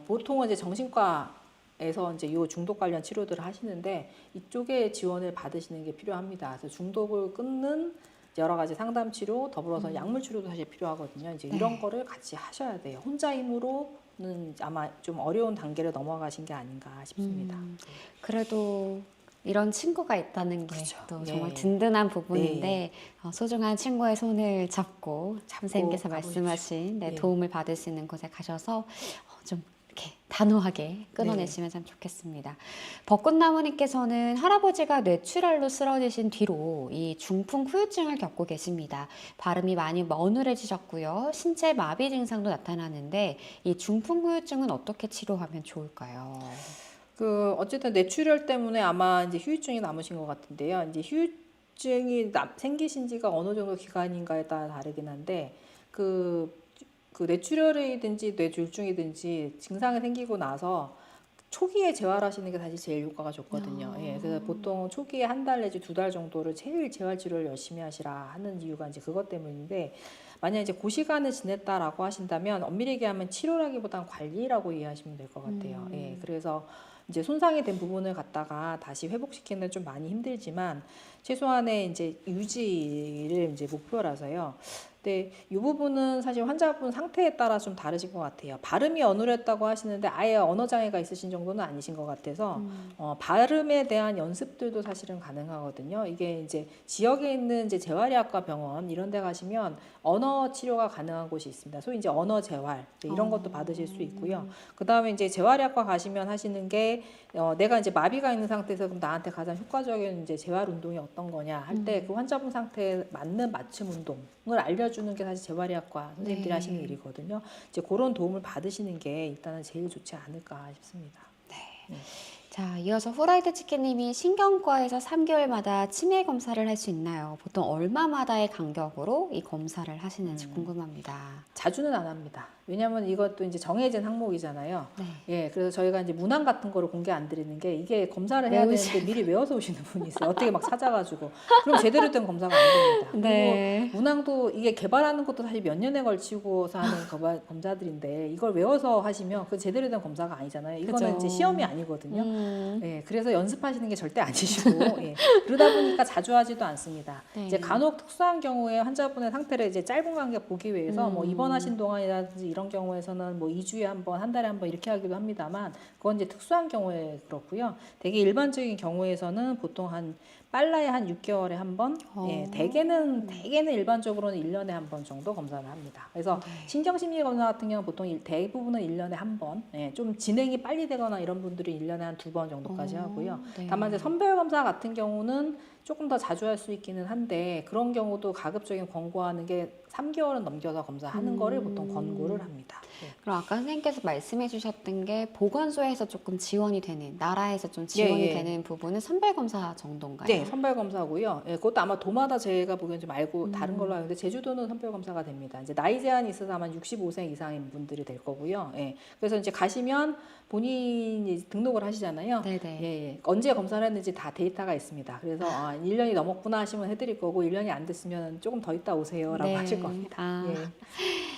Speaker 2: 보통은 이제 정신과에서 이제 요 중독 관련 치료들을 하시는데, 이쪽에 지원을 받으시는 게 필요합니다. 그래서 중독을 끊는 여러 가지 상담 치료 더불어서 약물 치료도 사실 필요하거든요. 이제
Speaker 1: 네.
Speaker 2: 이런 거를 같이 하셔야 돼요. 혼자 힘으로는 아마 좀 어려운 단계를 넘어가신 게 아닌가 싶습니다.
Speaker 1: 그래도 이런 친구가 있다는 게
Speaker 2: 그렇죠.
Speaker 1: 또
Speaker 2: 네.
Speaker 1: 정말 든든한 부분인데 소중한 친구의 손을 잡고 선생님께서
Speaker 2: 가보십시오.
Speaker 1: 말씀하신
Speaker 2: 예.
Speaker 1: 도움을 받을 수 있는 곳에 가셔서 좀 이렇게 단호하게 끊어내시면 참 좋겠습니다. 벚꽃나무님께서는 할아버지가 뇌출혈로 쓰러지신 뒤로 이 중풍 후유증을 겪고 계십니다. 발음이 많이 어눌해지셨고요. 신체 마비 증상도 나타나는데 이 중풍 후유증은 어떻게 치료하면 좋을까요?
Speaker 2: 어쨌든 뇌출혈 때문에 아마 이제 휴유증이 남으신 것 같은데요. 이제 휴유증이 생기신 지가 어느 정도 기간인가에 따라 다르긴 한데, 그 뇌출혈이든지 뇌졸중이든지 증상이 생기고 나서 초기에 재활하시는 게 사실 제일 효과가 좋거든요. 예, 그래서 보통 초기에 한 달 내지 2달 정도를 제일 재활 치료를 열심히 하시라 하는 이유가 이제 그것 때문인데, 만약 이제 그 시간을 지냈다라고 하신다면 엄밀히 얘기하면 치료라기보단 관리라고 이해하시면 될 것 같아요. 예, 그래서 이제 손상이 된 부분을 갖다가 다시 회복시키는 좀 많이 힘들지만, 최소한의 이제 유지를 이제 목표라서요. 근데 이 부분은 사실 환자분 상태에 따라 좀 다르신 것 같아요. 발음이 어눌했다고 하시는데 아예 언어 장애가 있으신 정도는 아니신 것 같아서 발음에 대한 연습들도 사실은 가능하거든요. 이게 이제 지역에 있는 이제 재활의학과 병원 이런 데 가시면 언어 치료가 가능한 곳이 있습니다. 소위 이제 언어 재활 이런 것도 받으실 수 있고요. 그 다음에 이제 재활의학과 가시면 하시는 게 내가 이제 마비가 있는 상태에서 그럼 나한테 가장 효과적인 이제 재활 운동이 어떤 거냐 할 때 그 환자분 상태에 맞는 맞춤 운동을 알려주는 게 사실 재활의학과 선생님들이
Speaker 1: 네.
Speaker 2: 하시는 일이거든요. 이제 그런 도움을 받으시는 게 일단은 제일 좋지 않을까 싶습니다.
Speaker 1: 자, 이어서 후라이드 치킨님이 신경과에서 3개월마다 치매 검사를 할 수 있나요? 보통 얼마마다의 간격으로 이 검사를 하시는지 궁금합니다.
Speaker 2: 자주는 안 합니다. 왜냐하면 이것도 이제 정해진 항목이잖아요.
Speaker 1: 네.
Speaker 2: 예, 그래서 저희가 이제 문항 같은 거를 공개 안 드리는 게 이게 검사를 해야 되는데 미리 외워서 오시는 분이 있어요. 어떻게 막 찾아가지고 그럼 제대로 된 검사가 안 됩니다.
Speaker 1: 네.
Speaker 2: 그리고 문항도 이게 개발하는 것도 사실 몇 년에 걸치고서 하는 검사들인데 이걸 외워서 하시면 그 제대로 된 검사가 아니잖아요. 이거는
Speaker 1: 그죠.
Speaker 2: 이제 시험이 아니거든요. 예, 그래서 연습하시는 게 절대 아니시고 예, 그러다 보니까 자주 하지도 않습니다.
Speaker 1: 네.
Speaker 2: 이제 간혹 특수한 경우에 환자분의 상태를 이제 짧은 간격 보기 위해서 뭐 입원하신 동안이라든지 이런 경우에서는 뭐 2주에 한 번, 한 달에 한 번 이렇게 하기도 합니다만 그건 이제 특수한 경우에 그렇고요. 되게 일반적인 경우에서는 보통 빨라야 한 6개월에 한 번, 예, 대개는 일반적으로는 1년에 한 번 정도 검사를 합니다. 그래서 신경심리 검사 같은 경우는 보통 대부분은 1년에 한 번, 예, 좀 진행이 빨리 되거나 이런 분들이 1년에 한 2번 정도까지 하고요.
Speaker 1: 네.
Speaker 2: 다만 이제 선별 검사 같은 경우는 조금 더 자주 할 수 있기는 한데 그런 경우도 가급적인 권고하는 게 3개월은 넘겨서 검사하는 거를 보통 권고를 합니다. 네.
Speaker 1: 그럼 아까 선생님께서 말씀해 주셨던 게 보건소에서 조금 지원이 되는, 나라에서 좀 지원이
Speaker 2: 예.
Speaker 1: 되는 부분은 선별검사 정도인가요?
Speaker 2: 네, 선별검사고요. 예, 그것도 아마 도마다 제가 보기엔 좀 알고 다른 걸로 알고 있는데 제주도는 선별검사가 됩니다. 이제 나이 제한이 있어서 아마 65세 이상인 분들이 될 거고요. 예, 그래서 이제 가시면 본인이 등록을 하시잖아요.
Speaker 1: 네네.
Speaker 2: 예, 언제 검사를 했는지 다 데이터가 있습니다. 그래서 1년이 넘었구나 하시면 해드릴 거고 1년이 안 됐으면 조금 더 있다 오세요라고
Speaker 1: 네.
Speaker 2: 하실 겁니다.
Speaker 1: 아.
Speaker 2: 예.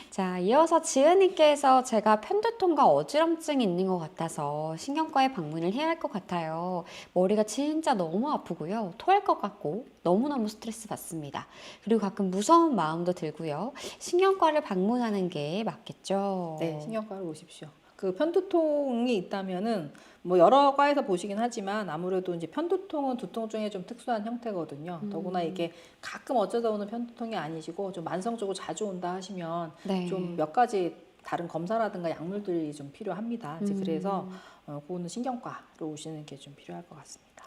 Speaker 1: 자, 이어서 지은님께서 제가 편두통과 어지럼증이 있는 것 같아서 신경과에 방문을 해야 할 것 같아요. 머리가 진짜 너무 아프고요. 토할 것 같고 너무너무 스트레스 받습니다. 그리고 가끔 무서운 마음도 들고요. 신경과를 방문하는 게 맞겠죠?
Speaker 2: 네, 신경과를 오십시오. 그 편두통이 있다면은 뭐 여러 과에서 보시긴 하지만 아무래도 이제 편두통은 두통 중에 좀 특수한 형태거든요. 더구나 이게 가끔 어쩌다 오는 편두통이 아니시고 좀 만성적으로 자주 온다 하시면
Speaker 1: 네.
Speaker 2: 좀 몇 가지 다른 검사라든가 약물들이 좀 필요합니다. 이제 그래서 그거는 신경과로 오시는 게 좀 필요할 것 같습니다.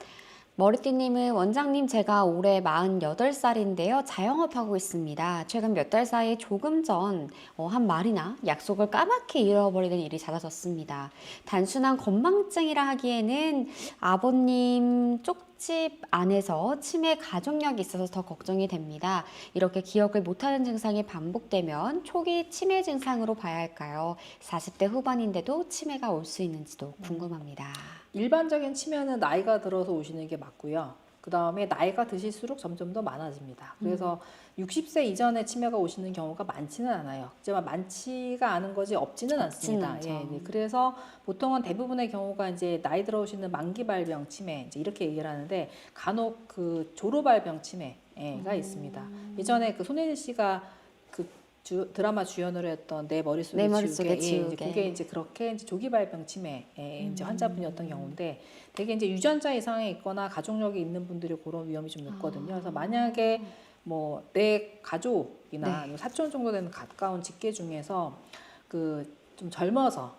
Speaker 1: 머리띠님은 원장님 제가 올해 48살인데요. 자영업하고 있습니다. 최근 몇 달 사이 조금 전 한 말이나 약속을 까맣게 잃어버리는 일이 잦아졌습니다. 단순한 건망증이라 하기에는 아버님 쪽집 안에서 치매 가족력이 있어서 더 걱정이 됩니다. 이렇게 기억을 못하는 증상이 반복되면 초기 치매 증상으로 봐야 할까요? 40대 후반인데도 치매가 올 수 있는지도 궁금합니다.
Speaker 2: 일반적인 치매는 나이가 들어서 오시는 게 맞고요. 그 다음에 나이가 드실수록 점점 더 많아집니다. 그래서 60세 이전에 치매가 오시는 경우가 많지는 않아요. 하지만 많지가 않은 것이 없지는 않습니다.
Speaker 1: 않죠.
Speaker 2: 예, 네. 그래서 보통은 대부분의 경우가 이제 나이 들어 오시는 만기발병 치매 이제 이렇게 얘기를 하는데 간혹 그 조로발병 치매가 있습니다. 예전에 그 손예진 씨가 그 드라마 주연으로 했던 내 머릿속에
Speaker 1: 내 머릿속에
Speaker 2: 지우개. 예, 이제
Speaker 1: 지우개.
Speaker 2: 그게 이제 그렇게 이제 조기발병 치매 이제 환자분이었던 경우인데 되게 이제 유전자 이상이 있거나 가족력이 있는 분들이 그런 위험이 좀 높거든요. 그래서 만약에 뭐 내 가족이나 뭐 사촌 정도 되는 가까운 직계 중에서 그 좀 젊어서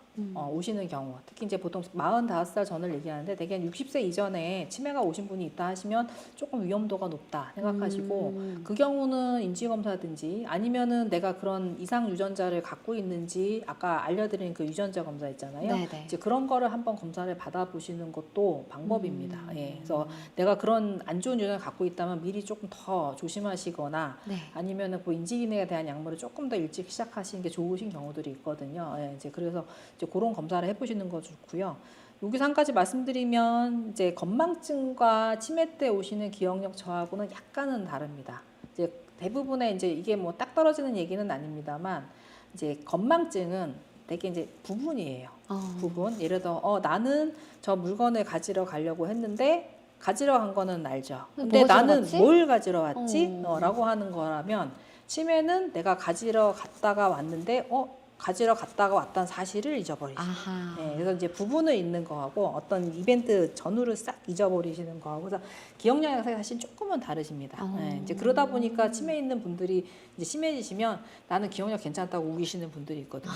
Speaker 2: 오시는 경우, 특히 이제 보통 45살 전을 얘기하는데 대개 60세 이전에 치매가 오신 분이 있다 하시면 조금 위험도가 높다 생각하시고 그 경우는 인지검사든지 아니면은 내가 그런 이상 유전자를 갖고 있는지 아까 알려드린 그 유전자 검사 있잖아요.
Speaker 1: 네네.
Speaker 2: 이제 그런 거를 한번 검사를 받아보시는 것도 방법입니다. 예, 그래서 내가 그런 안 좋은 유전자를 갖고 있다면 미리 조금 더 조심하시거나
Speaker 1: 네.
Speaker 2: 아니면은 그 인지기능에 대한 약물을 조금 더 일찍 시작하시는 게 좋으신 경우들이 있거든요. 예, 이제 그래서 이제 그런 검사를 해보시는 거 좋고요. 여기서 한 가지 말씀드리면 이제 건망증과 치매 때 오시는 기억력 저하고는 약간은 다릅니다. 이제 대부분의 이제 이게 뭐 딱 떨어지는 얘기는 아닙니다만 이제 건망증은 되게 이제 부분이에요. 부분. 예를 들어 나는 저 물건을 가지러 가려고 했는데 가지러 간 거는 알죠. 근데
Speaker 1: 뭐 가지러
Speaker 2: 나는
Speaker 1: 갔지?
Speaker 2: 뭘 가지러 왔지?
Speaker 1: 어.
Speaker 2: 라고 하는 거라면 치매는 내가 가지러 갔다가 왔는데 가지러 갔다가 왔다는 사실을 잊어버리시는 거예요.
Speaker 1: 아하.
Speaker 2: 네, 그래서 이제 부분을 잊는 거하고 어떤 이벤트 전후를 싹 잊어버리시는 거하고 그래서 기억력이 사실 조금은 다르십니다. 네, 이제 그러다 보니까 치매 있는 분들이 이제 심해지시면 나는 기억력 괜찮다고 우기시는 분들이 있거든요.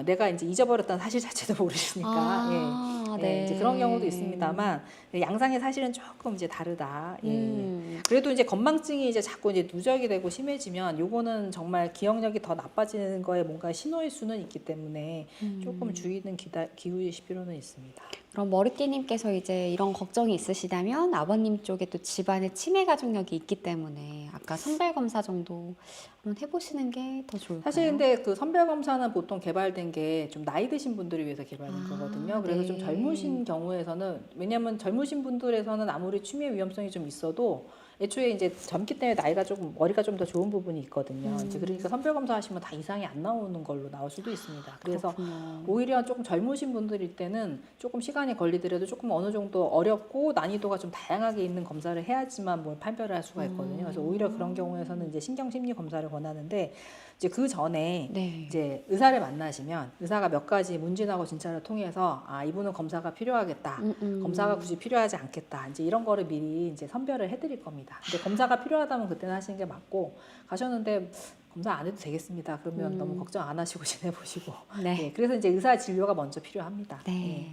Speaker 2: 내가 이제 잊어버렸다는 사실 자체도 모르시니까.
Speaker 1: 아, 네.
Speaker 2: 이제 그런 경우도 있습니다만 양상의 사실은 조금 이제 다르다.
Speaker 1: 음.
Speaker 2: 그래도 이제 건망증이 이제 자꾸 이제 누적이 되고 심해지면 요거는 정말 기억력이 더 나빠지는 거에 뭔가 신호일 수는 있기 때문에 조금 주의는 기울이실 필요는 있습니다.
Speaker 1: 그럼 머리띠님께서 이제 이런 걱정이 있으시다면 아버님 쪽에 또 집안에 치매 가족력이 있기 때문에 아까 선별 검사 정도 한번 해보시는 게 더 좋을까요?
Speaker 2: 사실 근데 그 선별 검사는 보통 개발된 게 좀 나이 드신 분들을 위해서 개발된
Speaker 1: 아,
Speaker 2: 거거든요. 그래서
Speaker 1: 네.
Speaker 2: 좀 젊으신 경우에서는 왜냐하면 젊으신 분들에서는 아무리 치매 위험성이 좀 있어도 애초에 이제 젊기 때문에 나이가 조금 머리가 좀 더 좋은 부분이 있거든요. 이제 그러니까 선별 검사 하시면 다 이상이 안 나오는 걸로 나올 수도 있습니다. 그래서
Speaker 1: 그렇군요.
Speaker 2: 오히려 조금 젊으신 분들일 때는 조금 시간이 걸리더라도 조금 어느 정도 어렵고 난이도가 좀 다양하게 있는 검사를 해야지만 뭘 판별을 할 수가 있거든요. 그래서 오히려 그런 경우에서는 이제 신경심리 검사를 권하는데 이제 그 전에
Speaker 1: 네.
Speaker 2: 이제 의사를 만나시면 의사가 몇 가지 문진하고 진찰을 통해서 이분은 검사가 필요하겠다. 검사가 굳이 필요하지 않겠다. 이제 이런 거를 미리 이제 선별을 해드릴 겁니다. 근데 검사가 필요하다면 그때는 하시는 게 맞고 가셨는데 검사 안 해도 되겠습니다. 그러면 너무 걱정 안 하시고 지내보시고.
Speaker 1: 네.
Speaker 2: 그래서 이제 의사 진료가 먼저 필요합니다.
Speaker 1: 네.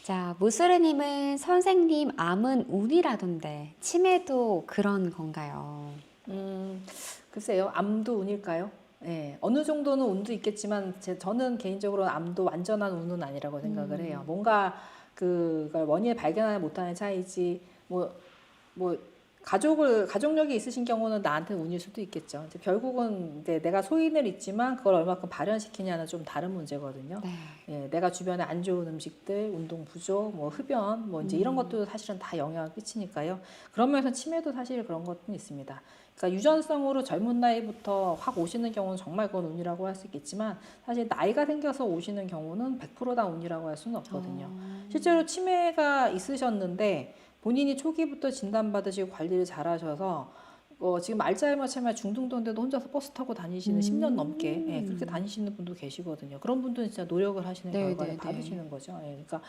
Speaker 1: 자, 무스르님은 선생님 암은 운이라던데 치매도 그런 건가요?
Speaker 2: 글쎄요, 암도 운일까요? 어느 정도는 운도 있겠지만 저는 개인적으로 암도 완전한 운은 아니라고 생각을 해요. 뭔가 그걸 원인을 발견하지 못하는 차이지 뭐 가족력이 있으신 경우는 나한테 운일 수도 있겠죠. 이제 결국은 이제 내가 소인을 잊지만 그걸 얼마큼 발현시키냐는 좀 다른 문제거든요.
Speaker 1: 네.
Speaker 2: 내가 주변에 안 좋은 음식들, 운동 부족, 흡연, 이제 이런 것도 사실은 다 영향을 끼치니까요. 그런 면에서 치매도 사실 그런 것도 있습니다. 그러니까 유전성으로 젊은 나이부터 확 오시는 경우는 정말 그건 운이라고 할 수 있겠지만 사실 나이가 생겨서 오시는 경우는 100%다 운이라고 할 수는 없거든요. 실제로 치매가 있으셨는데 본인이 초기부터 진단받으시고 관리를 잘하셔서 지금 알츠하이머 치매 중등도인데도 혼자서 버스 타고 다니시는 10년 넘게 그렇게 다니시는 분도 계시거든요. 그런 분들은 진짜 노력을 하시는
Speaker 1: 네,
Speaker 2: 결과를
Speaker 1: 네,
Speaker 2: 받으시는 거죠. 그러니까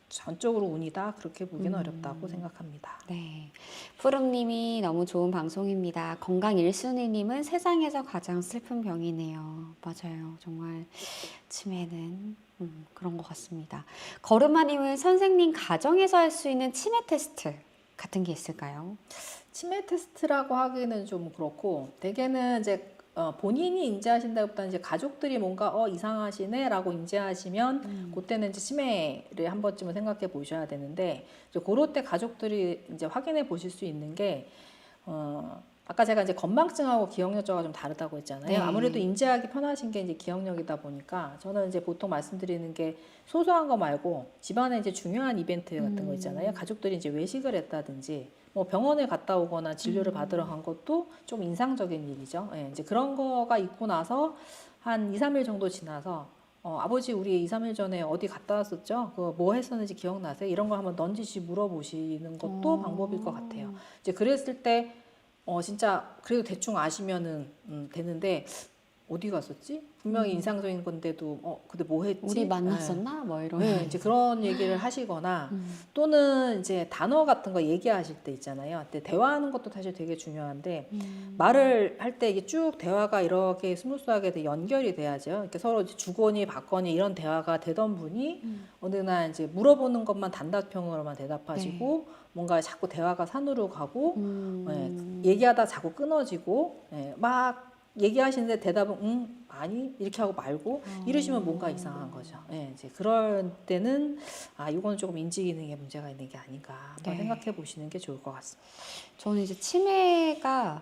Speaker 2: 전적으로 운이다 그렇게 보기는 어렵다고 생각합니다.
Speaker 1: 네. 푸름님이 너무 좋은 방송입니다. 건강 1순위님은 세상에서 가장 슬픈 병이네요. 맞아요. 정말 치매는 그런 것 같습니다. 거르마님은 선생님 가정에서 할 수 있는 치매 테스트 같은 게 있을까요?
Speaker 2: 치매 테스트라고 하기는 좀 그렇고 대개는 이제 본인이 인지하신다기보다는 이제 가족들이 뭔가 이상하시네라고 인지하시면 그때는 이제 치매를 한 번쯤은 생각해 보셔야 되는데 이제 그럴 때 가족들이 이제 확인해 보실 수 있는 게 아까 제가 이제 건망증하고 기억력저하가 좀 다르다고 했잖아요.
Speaker 1: 네.
Speaker 2: 아무래도 인지하기 편하신 게 이제 기억력이다 보니까 저는 이제 보통 말씀드리는 게 소소한 거 말고 집안에 이제 중요한 이벤트 같은 거 있잖아요. 가족들이 이제 외식을 했다든지 병원에 갔다 오거나 진료를 받으러 간 것도 좀 인상적인 일이죠. 이제 그런 거가 있고 나서 한 2, 3일 정도 지나서 아버지 우리 2, 3일 전에 어디 갔다 왔었죠? 그거 뭐 했었는지 기억나세요? 이런 거 한번 넌지시 물어보시는 것도 방법일 것 같아요. 이제 그랬을 때 진짜 그래도 대충 아시면은 되는데 어디 갔었지? 분명히 인상적인 건데도 근데 뭐 했지?
Speaker 1: 우리 만났었나? 뭐 이런.
Speaker 2: 이제 그런 얘기를 하시거나 또는 이제 단어 같은 거 얘기하실 때 있잖아요. 근데 대화하는 것도 사실 되게 중요한데 말을 할 때 이게 쭉 대화가 이렇게 스무스하게 연결이 돼야죠. 이렇게 서로 이제 주거니 받거니 이런 대화가 되던 분이 어느 날 이제 물어보는 것만 단답형으로만 대답하시고 뭔가 자꾸 대화가 산으로 가고 얘기하다 자꾸 끊어지고 막 얘기하시는데 대답은 아니 이렇게 하고 말고 이러시면 뭔가 이상한 거죠. 이제 그럴 때는 이거는 조금 인지 기능에 문제가 있는 게 아닌가 한번 생각해 보시는 게 좋을 것 같습니다.
Speaker 1: 저는 이제 치매가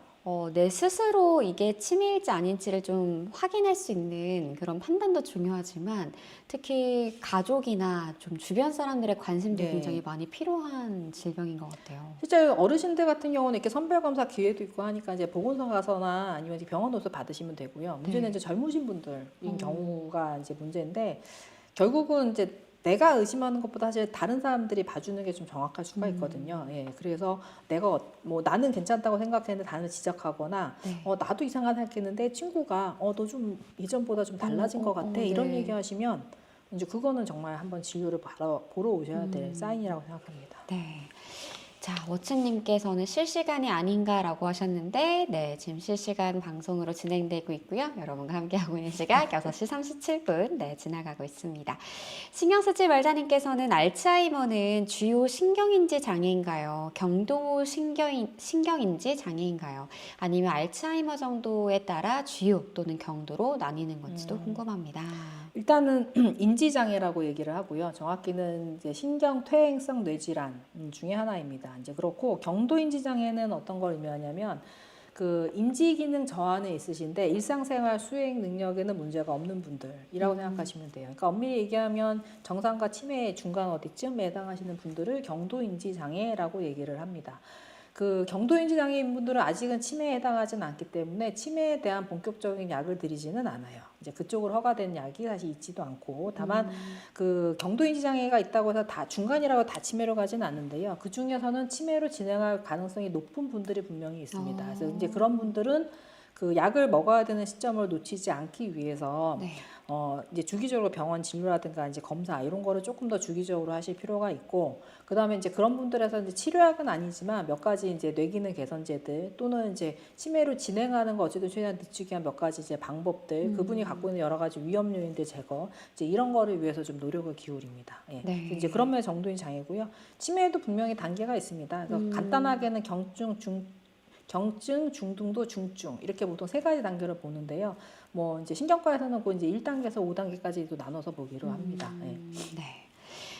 Speaker 1: 내 스스로 이게 치매일지 아닌지를 좀 확인할 수 있는 그런 판단도 중요하지만 특히 가족이나 좀 주변 사람들의 관심도 굉장히 많이 필요한 질병인 것 같아요.
Speaker 2: 실제 어르신들 같은 경우는 이렇게 선별검사 기회도 있고 하니까 이제 보건소 가서나 아니면 이제 병원 오서 받으시면 되고요. 문제는 이제 젊으신 분들인 경우가 이제 문제인데 결국은 이제 내가 의심하는 것보다 사실 다른 사람들이 봐주는 게 좀 정확할 수가 있거든요. 예, 그래서 내가 뭐 나는 괜찮다고 생각했는데 다른 지적하거나
Speaker 1: 네.
Speaker 2: 나도 이상하다 생각했는데 친구가 너 좀 예전보다 좀 달라진 것 같아 이런
Speaker 1: 네.
Speaker 2: 얘기하시면 이제 그거는 정말 한번 진료를 보러 오셔야 될 사인이라고 생각합니다.
Speaker 1: 네. 자, 워츠님께서는 실시간이 아닌가라고 하셨는데, 네, 지금 실시간 방송으로 진행되고 있고요. 여러분과 함께하고 있는 시각 6시 37분, 네, 지나가고 있습니다. 신경 쓰지 말자님께서는 알츠하이머는 주요 신경인지 장애인가요? 경도 신경인지 장애인가요? 아니면 알츠하이머 정도에 따라 주요 또는 경도로 나뉘는 건지도 궁금합니다.
Speaker 2: 일단은 인지장애라고 얘기를 하고요. 정확히는 이제 신경퇴행성 뇌질환 중에 하나입니다. 이제 그렇고 경도인지장애는 어떤 걸 의미하냐면 그 인지기능 저하는 있으신데 일상생활 수행 능력에는 문제가 없는 분들이라고 생각하시면 돼요. 그러니까 엄밀히 얘기하면 정상과 치매의 중간 어디쯤에 해당하시는 분들을 경도인지장애라고 얘기를 합니다. 그 경도인지 장애인 분들은 아직은 치매에 해당하지는 않기 때문에 치매에 대한 본격적인 약을 드리지는 않아요. 이제 그쪽으로 허가된 약이 사실 있지도 않고 다만 그 경도인지 장애가 있다고 해서 다 중간이라고 다 치매로 가지는 않는데요. 그 중에서는 치매로 진행할 가능성이 높은 분들이 분명히 있습니다. 그래서 이제 그런 분들은 그 약을 먹어야 되는 시점을 놓치지 않기 위해서
Speaker 1: 네.
Speaker 2: 이제 주기적으로 병원 진료라든가 이제 검사 이런 거를 조금 더 주기적으로 하실 필요가 있고, 그 다음에 이제 그런 분들에서 이제 치료약은 아니지만 몇 가지 이제 뇌기능 개선제들 또는 이제 치매로 진행하는 거 어쨌든 최대한 늦추기 위한 몇 가지 이제 방법들, 그분이 갖고 있는 여러 가지 위험 요인들 제거, 이제 이런 거를 위해서 좀 노력을 기울입니다. 예.
Speaker 1: 네.
Speaker 2: 이제 그런 면에 정도인 장애고요. 치매에도 분명히 단계가 있습니다. 그래서 간단하게는 경증, 중등도, 중증 이렇게 보통 세 가지 단계를 보는데요. 뭐 이제 신경과에서는 그 이제 1단계에서 5단계까지도 나눠서 보기로 합니다. 예.
Speaker 1: 네.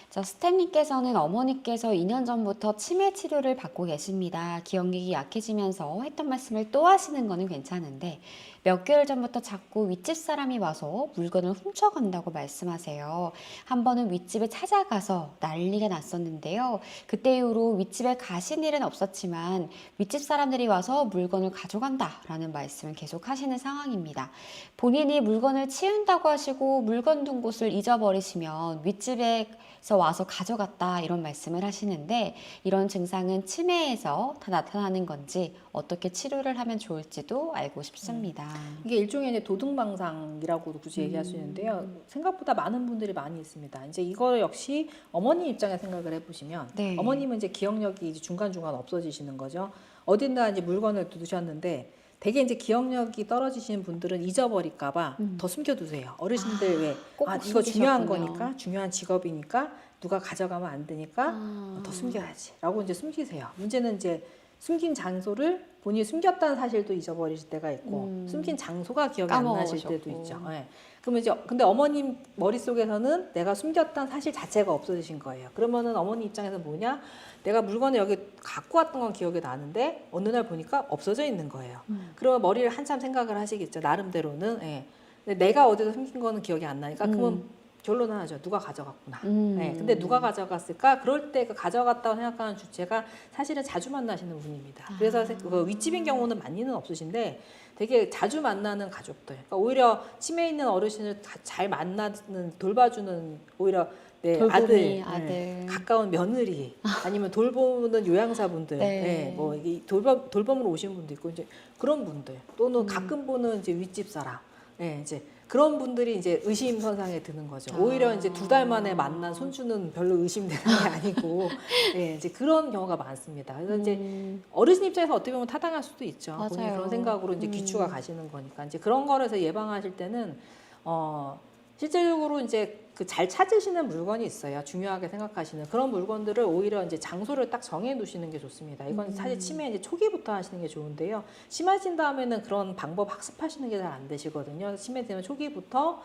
Speaker 1: 자, 스탠님께서는 어머니께서 2년 전부터 치매 치료를 받고 계십니다. 기억력이 약해지면서 했던 말씀을 또 하시는 거는 괜찮은데 몇 개월 전부터 자꾸 윗집 사람이 와서 물건을 훔쳐간다고 말씀하세요. 한 번은 윗집에 찾아가서 난리가 났었는데요. 그때 이후로 윗집에 가신 일은 없었지만 윗집 사람들이 와서 물건을 가져간다라는 말씀을 계속 하시는 상황입니다. 본인이 물건을 치운다고 하시고 물건 둔 곳을 잊어버리시면 윗집에서 와서 가져갔다 이런 말씀을 하시는데 이런 증상은 치매에서 다 나타나는 건지 어떻게 치료를 하면 좋을지도 알고 싶습니다.
Speaker 2: 이게 일종의 이제 도둑망상이라고도 굳이 얘기할 수 있는데요. 생각보다 많은 분들이 많이 있습니다. 이제 이거 역시 어머니 입장에 생각을 해보시면
Speaker 1: 네.
Speaker 2: 어머님은 이제 기억력이 이제 중간중간 없어지시는 거죠. 어딘가 이제 물건을 두셨는데 되게 이제 기억력이 떨어지시는 분들은 잊어버릴까봐 더 숨겨두세요. 어르신들 왜
Speaker 1: 꼭꼭
Speaker 2: 이거 중요한
Speaker 1: 숨기셨군요.
Speaker 2: 거니까 중요한 직업이니까 누가 가져가면 안 되니까 더 숨겨야지라고 이제 숨기세요. 문제는 이제 숨긴 장소를 본인이 숨겼다는 사실도 잊어버리실 때가 있고 숨긴 장소가 기억이 안 나실 때도 있죠. 예. 그러면 이제 근데 어머님 머릿속에서는 내가 숨겼다는 사실 자체가 없어지신 거예요. 그러면은 어머니 입장에서 뭐냐? 내가 물건을 여기 갖고 왔던 건 기억이 나는데 어느 날 보니까 없어져 있는 거예요. 그러면 머리를 한참 생각을 하시겠죠. 나름대로는. 예. 근데 내가 어디서 숨긴 거는 기억이 안 나니까 그러면 결론은 하죠. 누가 가져갔구나. 네, 근데 누가 가져갔을까? 그럴 때 그 가져갔다고 생각하는 주체가 사실은 자주 만나시는 분입니다. 그래서 그 윗집인 경우는 많이는 없으신데 되게 자주 만나는 가족들. 그러니까 오히려 치매 있는 어르신을 잘 만나는 돌봐주는 오히려 내
Speaker 1: 돌봄이,
Speaker 2: 아들,
Speaker 1: 네.
Speaker 2: 가까운 며느리, 아니면 돌보는 요양사분들,
Speaker 1: 네.
Speaker 2: 네, 뭐 이게 돌봄으로 오시는 분도 있고 이제 그런 분들 또는 가끔 보는 이제 윗집 사람, 네, 이제 그런 분들이 이제 의심선상에 드는 거죠. 오히려 이제 2달 만에 만난 손주는 별로 의심되는 게 아니고, 네, 이제 그런 경우가 많습니다. 그래서 이제 어르신 입장에서 어떻게 보면 타당할 수도 있죠. 본인이
Speaker 1: 맞아요.
Speaker 2: 그런 생각으로 이제 귀추가 가시는 거니까 이제 그런 거에서 예방하실 때는 실질적으로 이제 그 잘 찾으시는 물건이 있어요. 중요하게 생각하시는 그런 물건들을 오히려 이제 장소를 딱 정해 두시는 게 좋습니다. 이건 사실 치매 이제 초기부터 하시는 게 좋은데요. 심해진 다음에는 그런 방법 학습하시는 게 잘 안 되시거든요. 치매되면 초기부터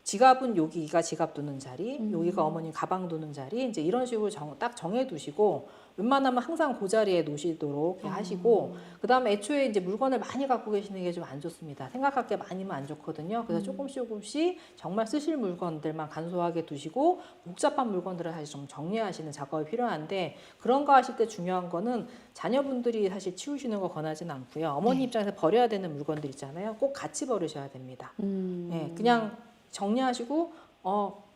Speaker 2: 지갑은 여기가 지갑 두는 자리, 여기가 어머님 가방 두는 자리, 이제 이런 식으로 딱 정해 두시고 웬만하면 항상 그 자리에 놓으시도록 하시고, 그 다음에 애초에 이제 물건을 많이 갖고 계시는 게 좀 안 좋습니다. 생각할 게 많으면 안 좋거든요. 그래서 조금씩 정말 쓰실 물건들만 간소하게 두시고, 복잡한 물건들을 사실 좀 정리하시는 작업이 필요한데, 그런 거 하실 때 중요한 거는 자녀분들이 사실 치우시는 거 권하지는 않고요. 어머니 입장에서 버려야 되는 물건들 있잖아요. 꼭 같이 버리셔야 됩니다. 네, 그냥 정리하시고,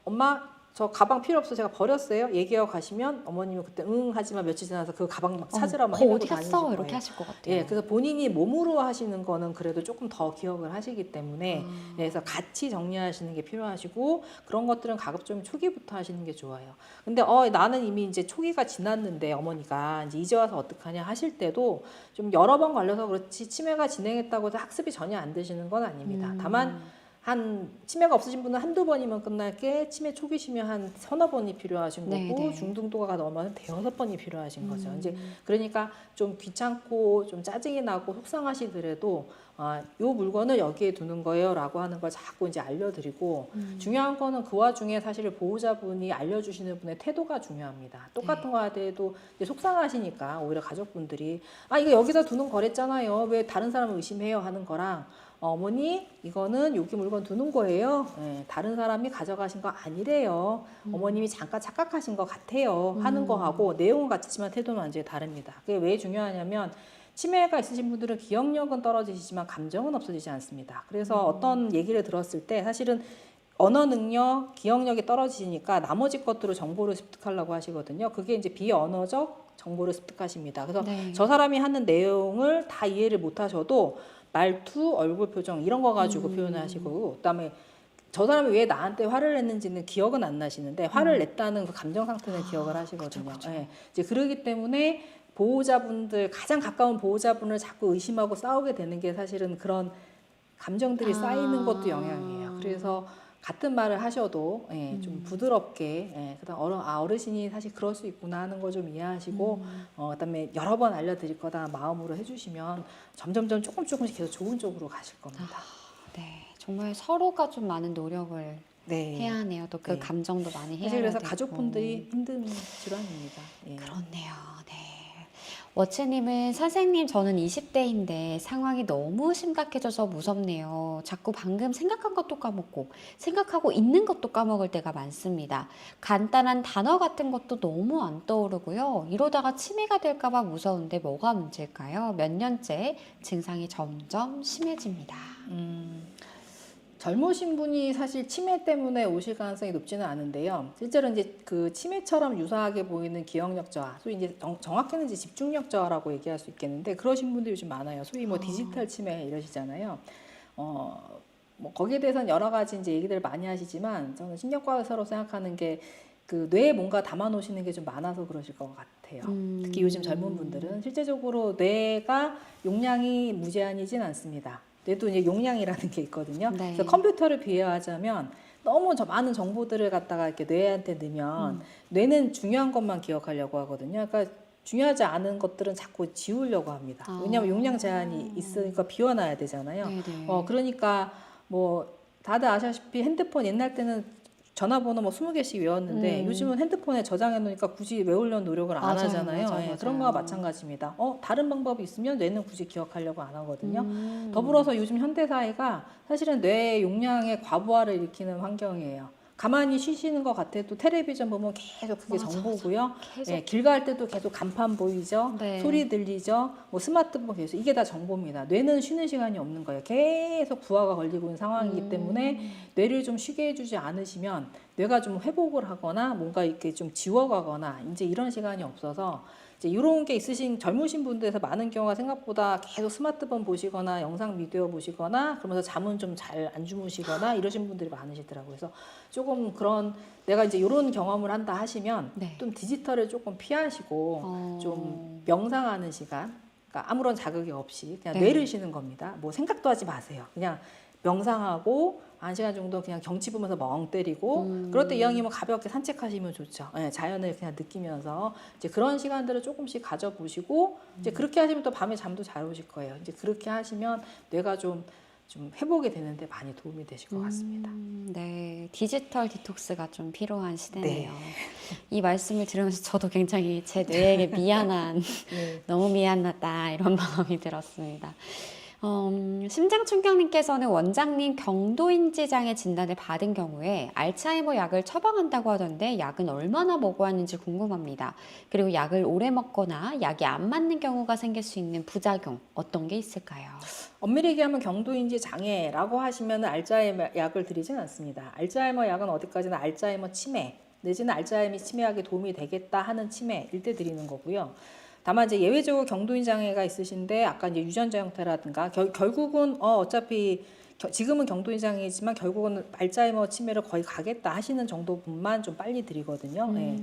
Speaker 2: 엄마, 저 가방 필요 없어 제가 버렸어요. 얘기하고 가시면 어머님은 그때 응 하지만 며칠 지나서 그 가방 막 찾으러 막
Speaker 1: 그거
Speaker 2: 헤매고
Speaker 1: 어디
Speaker 2: 다니실
Speaker 1: 갔어?
Speaker 2: 거예요.
Speaker 1: 이렇게 하실 것 같아요.
Speaker 2: 예, 그래서 본인이 몸으로 하시는 거는 그래도 조금 더 기억을 하시기 때문에 예, 그래서 같이 정리하시는 게 필요하시고 그런 것들은 가급적 초기부터 하시는 게 좋아요. 근데 나는 이미 이제 초기가 지났는데 어머니가 이제 이제 와서 어떡하냐 하실 때도 좀 여러 번 걸려서 그렇지 치매가 진행했다고 해서 학습이 전혀 안 되시는 건 아닙니다. 다만 한 치매가 없으신 분은 한두 번이면 끝날 게 치매 초기시면 한 서너 번이 필요하신 거고
Speaker 1: 네, 네.
Speaker 2: 중등도가 넘어면 대여섯 번이 필요하신 거죠. 이제 그러니까 좀 귀찮고 좀 짜증이 나고 속상하시더라도 요 물건을 여기에 두는 거예요라고 하는 걸 자꾸 이제 알려드리고 중요한 거는 그 와중에 사실 보호자분이 알려주시는 분의 태도가 중요합니다. 똑같은 거 하더라도 이제 속상하시니까 오히려 가족분들이 이거 여기다 두는 거랬잖아요. 왜 다른 사람을 의심해요 하는 거랑 어머니 이거는 여기 물건 두는 거예요. 네, 다른 사람이 가져가신 거 아니래요. 어머님이 잠깐 착각하신 것 같아요. 하는 거하고 내용은 같지만 태도는 완전히 다릅니다. 그게 왜 중요하냐면 치매가 있으신 분들은 기억력은 떨어지시지만 감정은 없어지지 않습니다. 그래서 어떤 얘기를 들었을 때 사실은 언어 능력, 기억력이 떨어지니까 나머지 것들을 정보를 습득하려고 하시거든요. 그게 이제 비언어적 정보를 습득하십니다. 그래서
Speaker 1: 네.
Speaker 2: 저 사람이 하는 내용을 다 이해를 못 하셔도 말투, 얼굴 표정 이런 거 가지고 표현을 하시고 그다음에 저 사람이 왜 나한테 화를 냈는지는 기억은 안 나시는데 화를 냈다는 그 감정 상태는 기억을 하시거든요.
Speaker 1: 그쵸.
Speaker 2: 예. 이제 그러기 때문에 보호자분들 가장 가까운 보호자분을 자꾸 의심하고 싸우게 되는 게 사실은 그런 감정들이 쌓이는 것도 영향이에요. 그래서 같은 말을 하셔도 좀 부드럽게 그다음 어르신이 사실 그럴 수 있구나 하는 거 좀 이해하시고 그다음에 여러 번 알려드릴 거다 마음으로 해주시면 점점점 조금씩 계속 좋은 쪽으로 가실 겁니다.
Speaker 1: 네, 정말 서로가 좀 많은 노력을
Speaker 2: 네.
Speaker 1: 해야 하네요. 또 그
Speaker 2: 네.
Speaker 1: 감정도 많이 해야
Speaker 2: 사실 그래서
Speaker 1: 되고.
Speaker 2: 가족분들이 힘든 질환입니다. 예.
Speaker 1: 그렇네요. 네. 워츠님은 선생님 저는 20대인데 상황이 너무 심각해져서 무섭네요. 자꾸 방금 생각한 것도 까먹고 생각하고 있는 것도 까먹을 때가 많습니다. 간단한 단어 같은 것도 너무 안 떠오르고요. 이러다가 치매가 될까 봐 무서운데 뭐가 문제일까요? 몇 년째 증상이 점점 심해집니다.
Speaker 2: 젊으신 분이 사실 치매 때문에 오실 가능성이 높지는 않은데요. 실제로 이제 그 치매처럼 유사하게 보이는 기억력 저하, 소위 이제 정확히는 이제 집중력 저하라고 얘기할 수 있겠는데 그러신 분들이 요즘 많아요. 소위 뭐 디지털 치매 이러시잖아요. 뭐 거기에 대해서는 여러 가지 이제 얘기들을 많이 하시지만 저는 신경과 의사로 생각하는 게 그 뇌에 뭔가 담아 놓으시는 게 좀 많아서 그러실 것 같아요. 특히 요즘 젊은 분들은 실제적으로 뇌가 용량이 무제한이진 않습니다. 뇌도 이제 용량이라는 게 있거든요.
Speaker 1: 네.
Speaker 2: 그래서 컴퓨터를 비유하자면 너무 많은 정보들을 갖다가 이렇게 뇌한테 넣으면 뇌는 중요한 것만 기억하려고 하거든요. 그러니까 중요하지 않은 것들은 자꾸 지우려고 합니다. 왜냐하면 용량 제한이 있으니까 비워놔야 되잖아요.
Speaker 1: 네네.
Speaker 2: 그러니까 뭐 다들 아시다시피 핸드폰 옛날 때는 전화번호 뭐 20개씩 외웠는데 요즘은 핸드폰에 저장해 놓으니까 굳이 외우려는 노력을 안
Speaker 1: 맞아요,
Speaker 2: 하잖아요.
Speaker 1: 맞아요,
Speaker 2: 예,
Speaker 1: 맞아요.
Speaker 2: 그런 거와 마찬가지입니다. 다른 방법이 있으면 뇌는 굳이 기억하려고 안 하거든요. 더불어서 요즘 현대사회가 사실은 뇌 용량의 과부하를 일으키는 환경이에요. 가만히 쉬시는 것 같아도 텔레비전 보면 계속 그게
Speaker 1: 맞아,
Speaker 2: 정보고요.
Speaker 1: 계속.
Speaker 2: 예, 길 갈 때도 계속 간판 보이죠.
Speaker 1: 네.
Speaker 2: 소리 들리죠. 뭐 스마트폰 계속 이게 다 정보입니다. 뇌는 쉬는 시간이 없는 거예요. 계속 부하가 걸리고 있는 상황이기 때문에 뇌를 좀 쉬게 해주지 않으시면 뇌가 좀 회복을 하거나 뭔가 이렇게 좀 지워가거나 이제 이런 시간이 없어서 이제 이런 게 있으신 젊으신 분들에서 많은 경우가 생각보다 계속 스마트폰 보시거나 영상 비디오 보시거나 그러면서 잠은 좀 잘 안 주무시거나 이러신 분들이 많으시더라고요. 그래서 조금 그런 내가 이제 이런 경험을 한다 하시면
Speaker 1: 네.
Speaker 2: 좀 디지털을 조금 피하시고 좀 명상하는 시간, 그러니까 아무런 자극이 없이 그냥
Speaker 1: 네.
Speaker 2: 뇌를 쉬는 겁니다. 뭐 생각도 하지 마세요. 그냥 명상하고 1시간 정도 그냥 경치 보면서 멍 때리고 그럴 때 이왕이면 가볍게 산책하시면 좋죠. 예, 자연을 그냥 느끼면서 이제 그런 시간들을 조금씩 가져보시고 이제 그렇게 하시면 또 밤에 잠도 잘 오실 거예요. 이제 그렇게 하시면 뇌가 좀 회복이 되는데 많이 도움이 되실 것 같습니다.
Speaker 1: 네, 디지털 디톡스가 좀 필요한 시대네요.
Speaker 2: 네.
Speaker 1: 이 말씀을 들으면서 저도 굉장히 제 뇌에게 미안한,
Speaker 2: 네.
Speaker 1: 너무 미안하다 이런 마음이 들었습니다. 심장충격님께서는 원장님 경도인지 장애 진단을 받은 경우에 알츠하이머 약을 처방한다고 하던데 약은 얼마나 먹어야 하는지 궁금합니다. 그리고 약을 오래 먹거나 약이 안 맞는 경우가 생길 수 있는 부작용 어떤 게 있을까요?
Speaker 2: 엄밀히 얘기하면 경도인지 장애라고 하시면 알츠하이머 약을 드리진 않습니다. 알츠하이머 약은 어디까지나 알츠하이머 치매 내지는 알츠하이머 치매약에 도움이 되겠다 하는 치매일 때 드리는 거고요. 다만 이제 예외적으로 경도인 장애가 있으신데 아까 이제 유전자 형태라든가 결국은 어차피 지금은 경도인 장애이지만 결국은 알츠하이머 치매를 거의 가겠다 하시는 정도분만 좀 빨리 드리거든요. 예.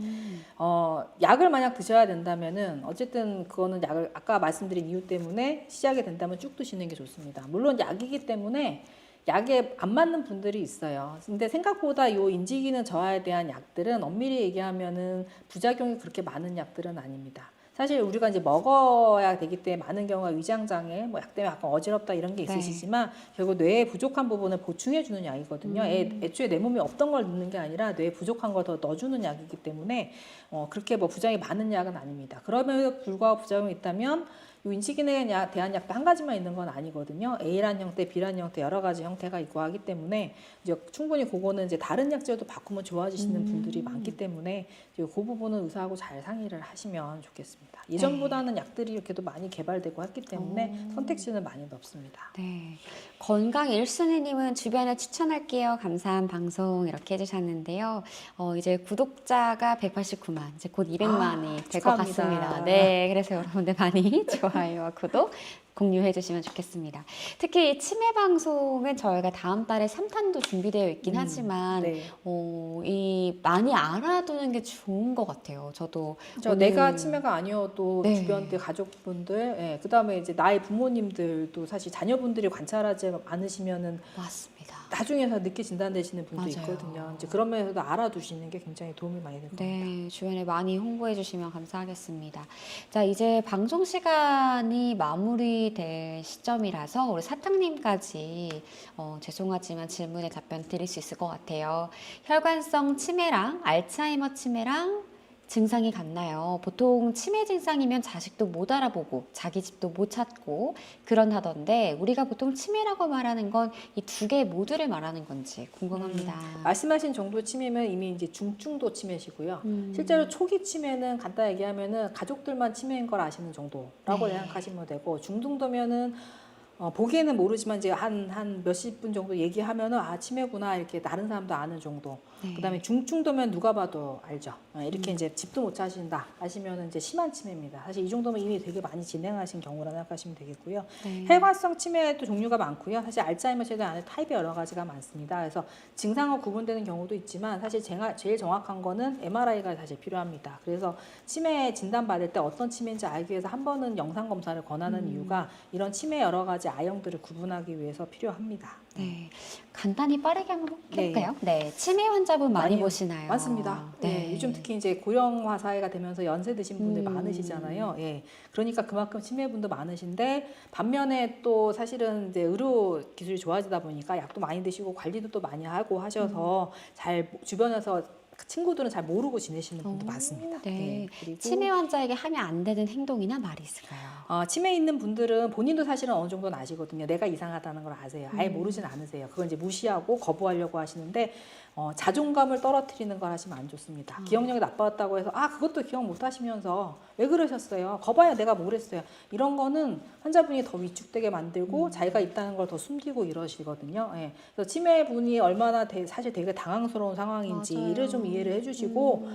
Speaker 2: 약을 만약 드셔야 된다면은 어쨌든 그거는 약을 아까 말씀드린 이유 때문에 시작이 된다면 쭉 드시는 게 좋습니다. 물론 약이기 때문에 약에 안 맞는 분들이 있어요. 근데 생각보다 요 인지기능 저하에 대한 약들은 엄밀히 얘기하면은 부작용이 그렇게 많은 약들은 아닙니다. 사실 우리가 이제 먹어야 되기 때문에 많은 경우가 위장장애, 뭐 약 때문에 약간 어지럽다 이런 게 있으시지만 결국 뇌에 부족한 부분을 보충해 주는 약이거든요. 애초에 내 몸에 없던 걸 넣는 게 아니라 뇌에 부족한 걸 더 넣어주는 약이기 때문에 그렇게 뭐 부작용이 많은 약은 아닙니다. 그럼에도 불구하고 부작용이 있다면 이 인지기능에 대한 약도 한 가지만 있는 건 아니거든요. A란 형태, B란 형태 여러 가지 형태가 있고 하기 때문에 이제 충분히 그거는 이제 다른 약제도 바꾸면 좋아지시는 분들이 많기 때문에 이제 그 부분은 의사하고 잘 상의를 하시면 좋겠습니다. 예전보다는 약들이 이렇게도 많이 개발되고 했기 때문에 선택지는 많이 넓습니다.
Speaker 1: 네. 건강 1순위님은 주변에 추천할게요. 감사한 방송 이렇게 해주셨는데요. 이제 구독자가 189만, 이제 곧 200만이 될 것
Speaker 2: 축하합니다.
Speaker 1: 같습니다. 네. 그래서 여러분들 많이 좋아요와 구독, 공유해 주시면 좋겠습니다. 특히 이 치매 방송은 저희가 다음 달에 3탄도 준비되어 있긴 하지만
Speaker 2: 네.
Speaker 1: 이 많이 알아두는 게 좋은 것 같아요. 저도
Speaker 2: 내가 치매가 아니어도
Speaker 1: 네.
Speaker 2: 주변 때 가족분들, 예, 그다음에 이제 나의 부모님들도 사실 자녀분들이 관찰하지 않으시면은
Speaker 1: 맞습니다.
Speaker 2: 나중에서 늦게 진단되시는 분도
Speaker 1: 맞아요.
Speaker 2: 있거든요. 이제 그런 면에서도 알아두시는 게 굉장히 도움이 많이 될 겁니다.
Speaker 1: 네, 주변에 많이 홍보해 주시면 감사하겠습니다. 자, 이제 방송 시간이 마무리될 시점이라서 우리 사탕님까지 죄송하지만 질문에 답변 드릴 수 있을 것 같아요. 혈관성 치매랑 알츠하이머 치매랑 증상이 같나요? 보통 치매 증상이면 자식도 못 알아보고 자기 집도 못 찾고 그런다던데 우리가 보통 치매라고 말하는 건 이 두 개 모두를 말하는 건지 궁금합니다.
Speaker 2: 말씀하신 정도 치매면 이미 이제 중증도 치매시고요. 실제로 초기 치매는 간단히 얘기하면은 가족들만 치매인 걸 아시는 정도라고 생각하시면 되고 중등도면은 보기에는 모르지만 이제 한 몇십 분 정도 얘기하면은 아 치매구나 이렇게 다른 사람도 아는 정도. 그다음에 중증도면 누가 봐도 알죠. 이렇게 이제 집도 못 찾으신다 하시면은 이제 심한 치매입니다. 사실 이 정도면 이미 되게 많이 진행하신 경우라 생각하시면 되겠고요. 혈관성 치매도 종류가 많고요. 사실 알츠하이머 치매 안에 타입이 여러 가지가 많습니다. 그래서 증상은 구분되는 경우도 있지만 사실 제일 정확한 거는 MRI가 사실 필요합니다. 그래서 치매 진단 받을 때 어떤 치매인지 알기 위해서 한 번은 영상 검사를 권하는 이유가 이런 치매 여러 가지 아형들을 구분하기 위해서 필요합니다.
Speaker 1: 네, 간단히 빠르게 한번 해볼까요? 네, 치매 환자분 많이 보시나요?
Speaker 2: 많습니다.
Speaker 1: 네.
Speaker 2: 요즘 특히 이제 고령화 사회가 되면서 연세 드신 분들 많으시잖아요. 예, 그러니까 그만큼 치매분도 많으신데 반면에 또 사실은 이제 의료 기술이 좋아지다 보니까 약도 많이 드시고 관리도 또 많이 하고 하셔서 잘 주변에서 친구들은 잘 모르고 지내시는 분도 많습니다.
Speaker 1: 네.
Speaker 2: 그리고
Speaker 1: 치매 환자에게 하면 안 되는 행동이나 말이 있을까요?
Speaker 2: 치매 있는 분들은 본인도 사실은 어느 정도는 아시거든요. 내가 이상하다는 걸 아세요. 아예 모르진 않으세요. 그걸 이제 무시하고 거부하려고 하시는데 자존감을 떨어뜨리는 걸 하시면 안 좋습니다. 기억력이 나빴다고 해서 그것도 기억 못 하시면서 왜 그러셨어요? 거봐요 내가 뭘 했어요. 이런 거는 환자분이 더 위축되게 만들고 자기가 있다는 걸 더 숨기고 이러시거든요. 예. 그래서 치매분이 얼마나 사실 되게 당황스러운 상황인지를 좀 이해를 해주시고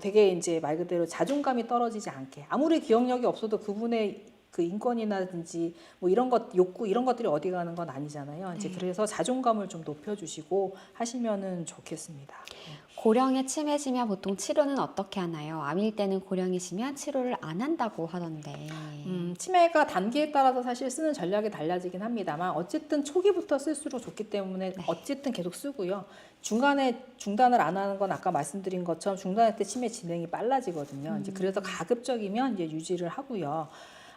Speaker 2: 되게 이제 말 그대로 자존감이 떨어지지 않게 아무리 기억력이 없어도 그분의 그 인권이라든지 뭐 이런 것 욕구 이런 것들이 어디 가는 건 아니잖아요. 이제 그래서 자존감을 좀 높여주시고 하시면은 좋겠습니다.
Speaker 1: 고령에 치매지면 보통 치료는 어떻게 하나요? 암일 때는 고령이시면 치료를 안 한다고 하던데.
Speaker 2: 치매가 단계에 따라서 사실 쓰는 전략이 달라지긴 합니다만 어쨌든 초기부터 쓸수록 좋기 때문에 어쨌든 계속 쓰고요. 중간에 중단을 안 하는 건 아까 말씀드린 것처럼 중단할 때 치매 진행이 빨라지거든요. 이제 그래서 가급적이면 이제 유지를 하고요.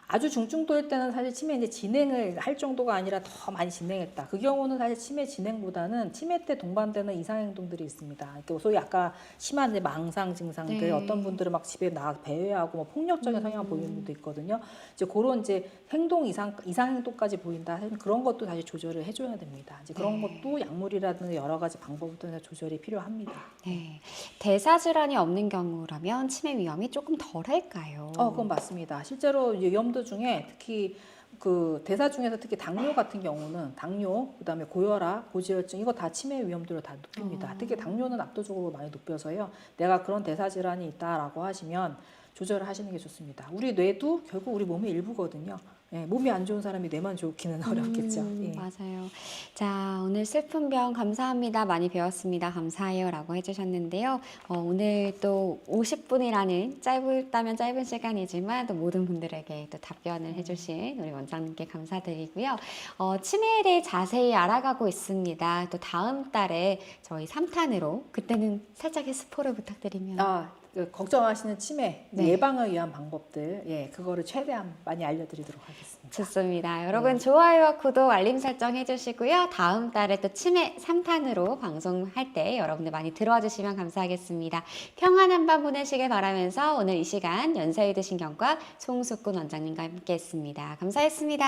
Speaker 2: 아주 중증도일 때는 사실 치매 이제 진행을 할 정도가 아니라 더 많이 진행했다. 그 경우는 사실 치매 진행보다는 치매 때 동반되는 이상 행동들이 있습니다. 그러니까 소위 아까 심한 이제 망상 증상들, 어떤 분들은 막 집에 나가서 배회하고 뭐 폭력적인 성향을 보이는 분도 있거든요. 이제 그런 이제 행동 이상 행동까지 보인다. 그런 것도 다시 조절을 해줘야 됩니다. 이제 그런 것도 약물이라든지 여러 가지 방법을 통해서 조절이 필요합니다.
Speaker 1: 네. 대사 질환이 없는 경우라면 치매 위험이 조금 덜할까요?
Speaker 2: 그건 맞습니다. 실제로 위험도 중에 특히 그 대사 중에서 특히 당뇨 같은 경우는 당뇨, 그다음에 고혈압, 고지혈증 이거 다 치매 위험도를 다 높입니다. 특히 당뇨는 압도적으로 많이 높여서요. 내가 그런 대사 질환이 있다라고 하시면 조절을 하시는 게 좋습니다. 우리 뇌도 결국 우리 몸의 일부거든요. 예, 몸이 안 좋은 사람이 뇌만 좋기는 어렵겠죠. 예.
Speaker 1: 맞아요. 자, 오늘 슬픈 병 감사합니다. 많이 배웠습니다. 감사해요. 라고 해주셨는데요. 오늘 또 50분이라는 짧다면 짧은 시간이지만 또 모든 분들에게 또 답변을 해주신 우리 원장님께 감사드리고요. 치매에 대해 자세히 알아가고 있습니다. 또 다음 달에 저희 3탄으로 그때는 살짝의 스포를 부탁드리면.
Speaker 2: 그 걱정하시는 치매
Speaker 1: 네.
Speaker 2: 예방을 위한 방법들, 예, 그거를 최대한 많이 알려드리도록 하겠습니다.
Speaker 1: 좋습니다. 여러분 좋아요와 구독, 알림 설정 해주시고요. 다음 달에 또 치매 3탄으로 방송할 때 여러분들 많이 들어와 주시면 감사하겠습니다. 평안한 밤 보내시길 바라면서 오늘 이 시간 연세의대 신경과 송숙군 원장님과 함께 했습니다. 감사했습니다.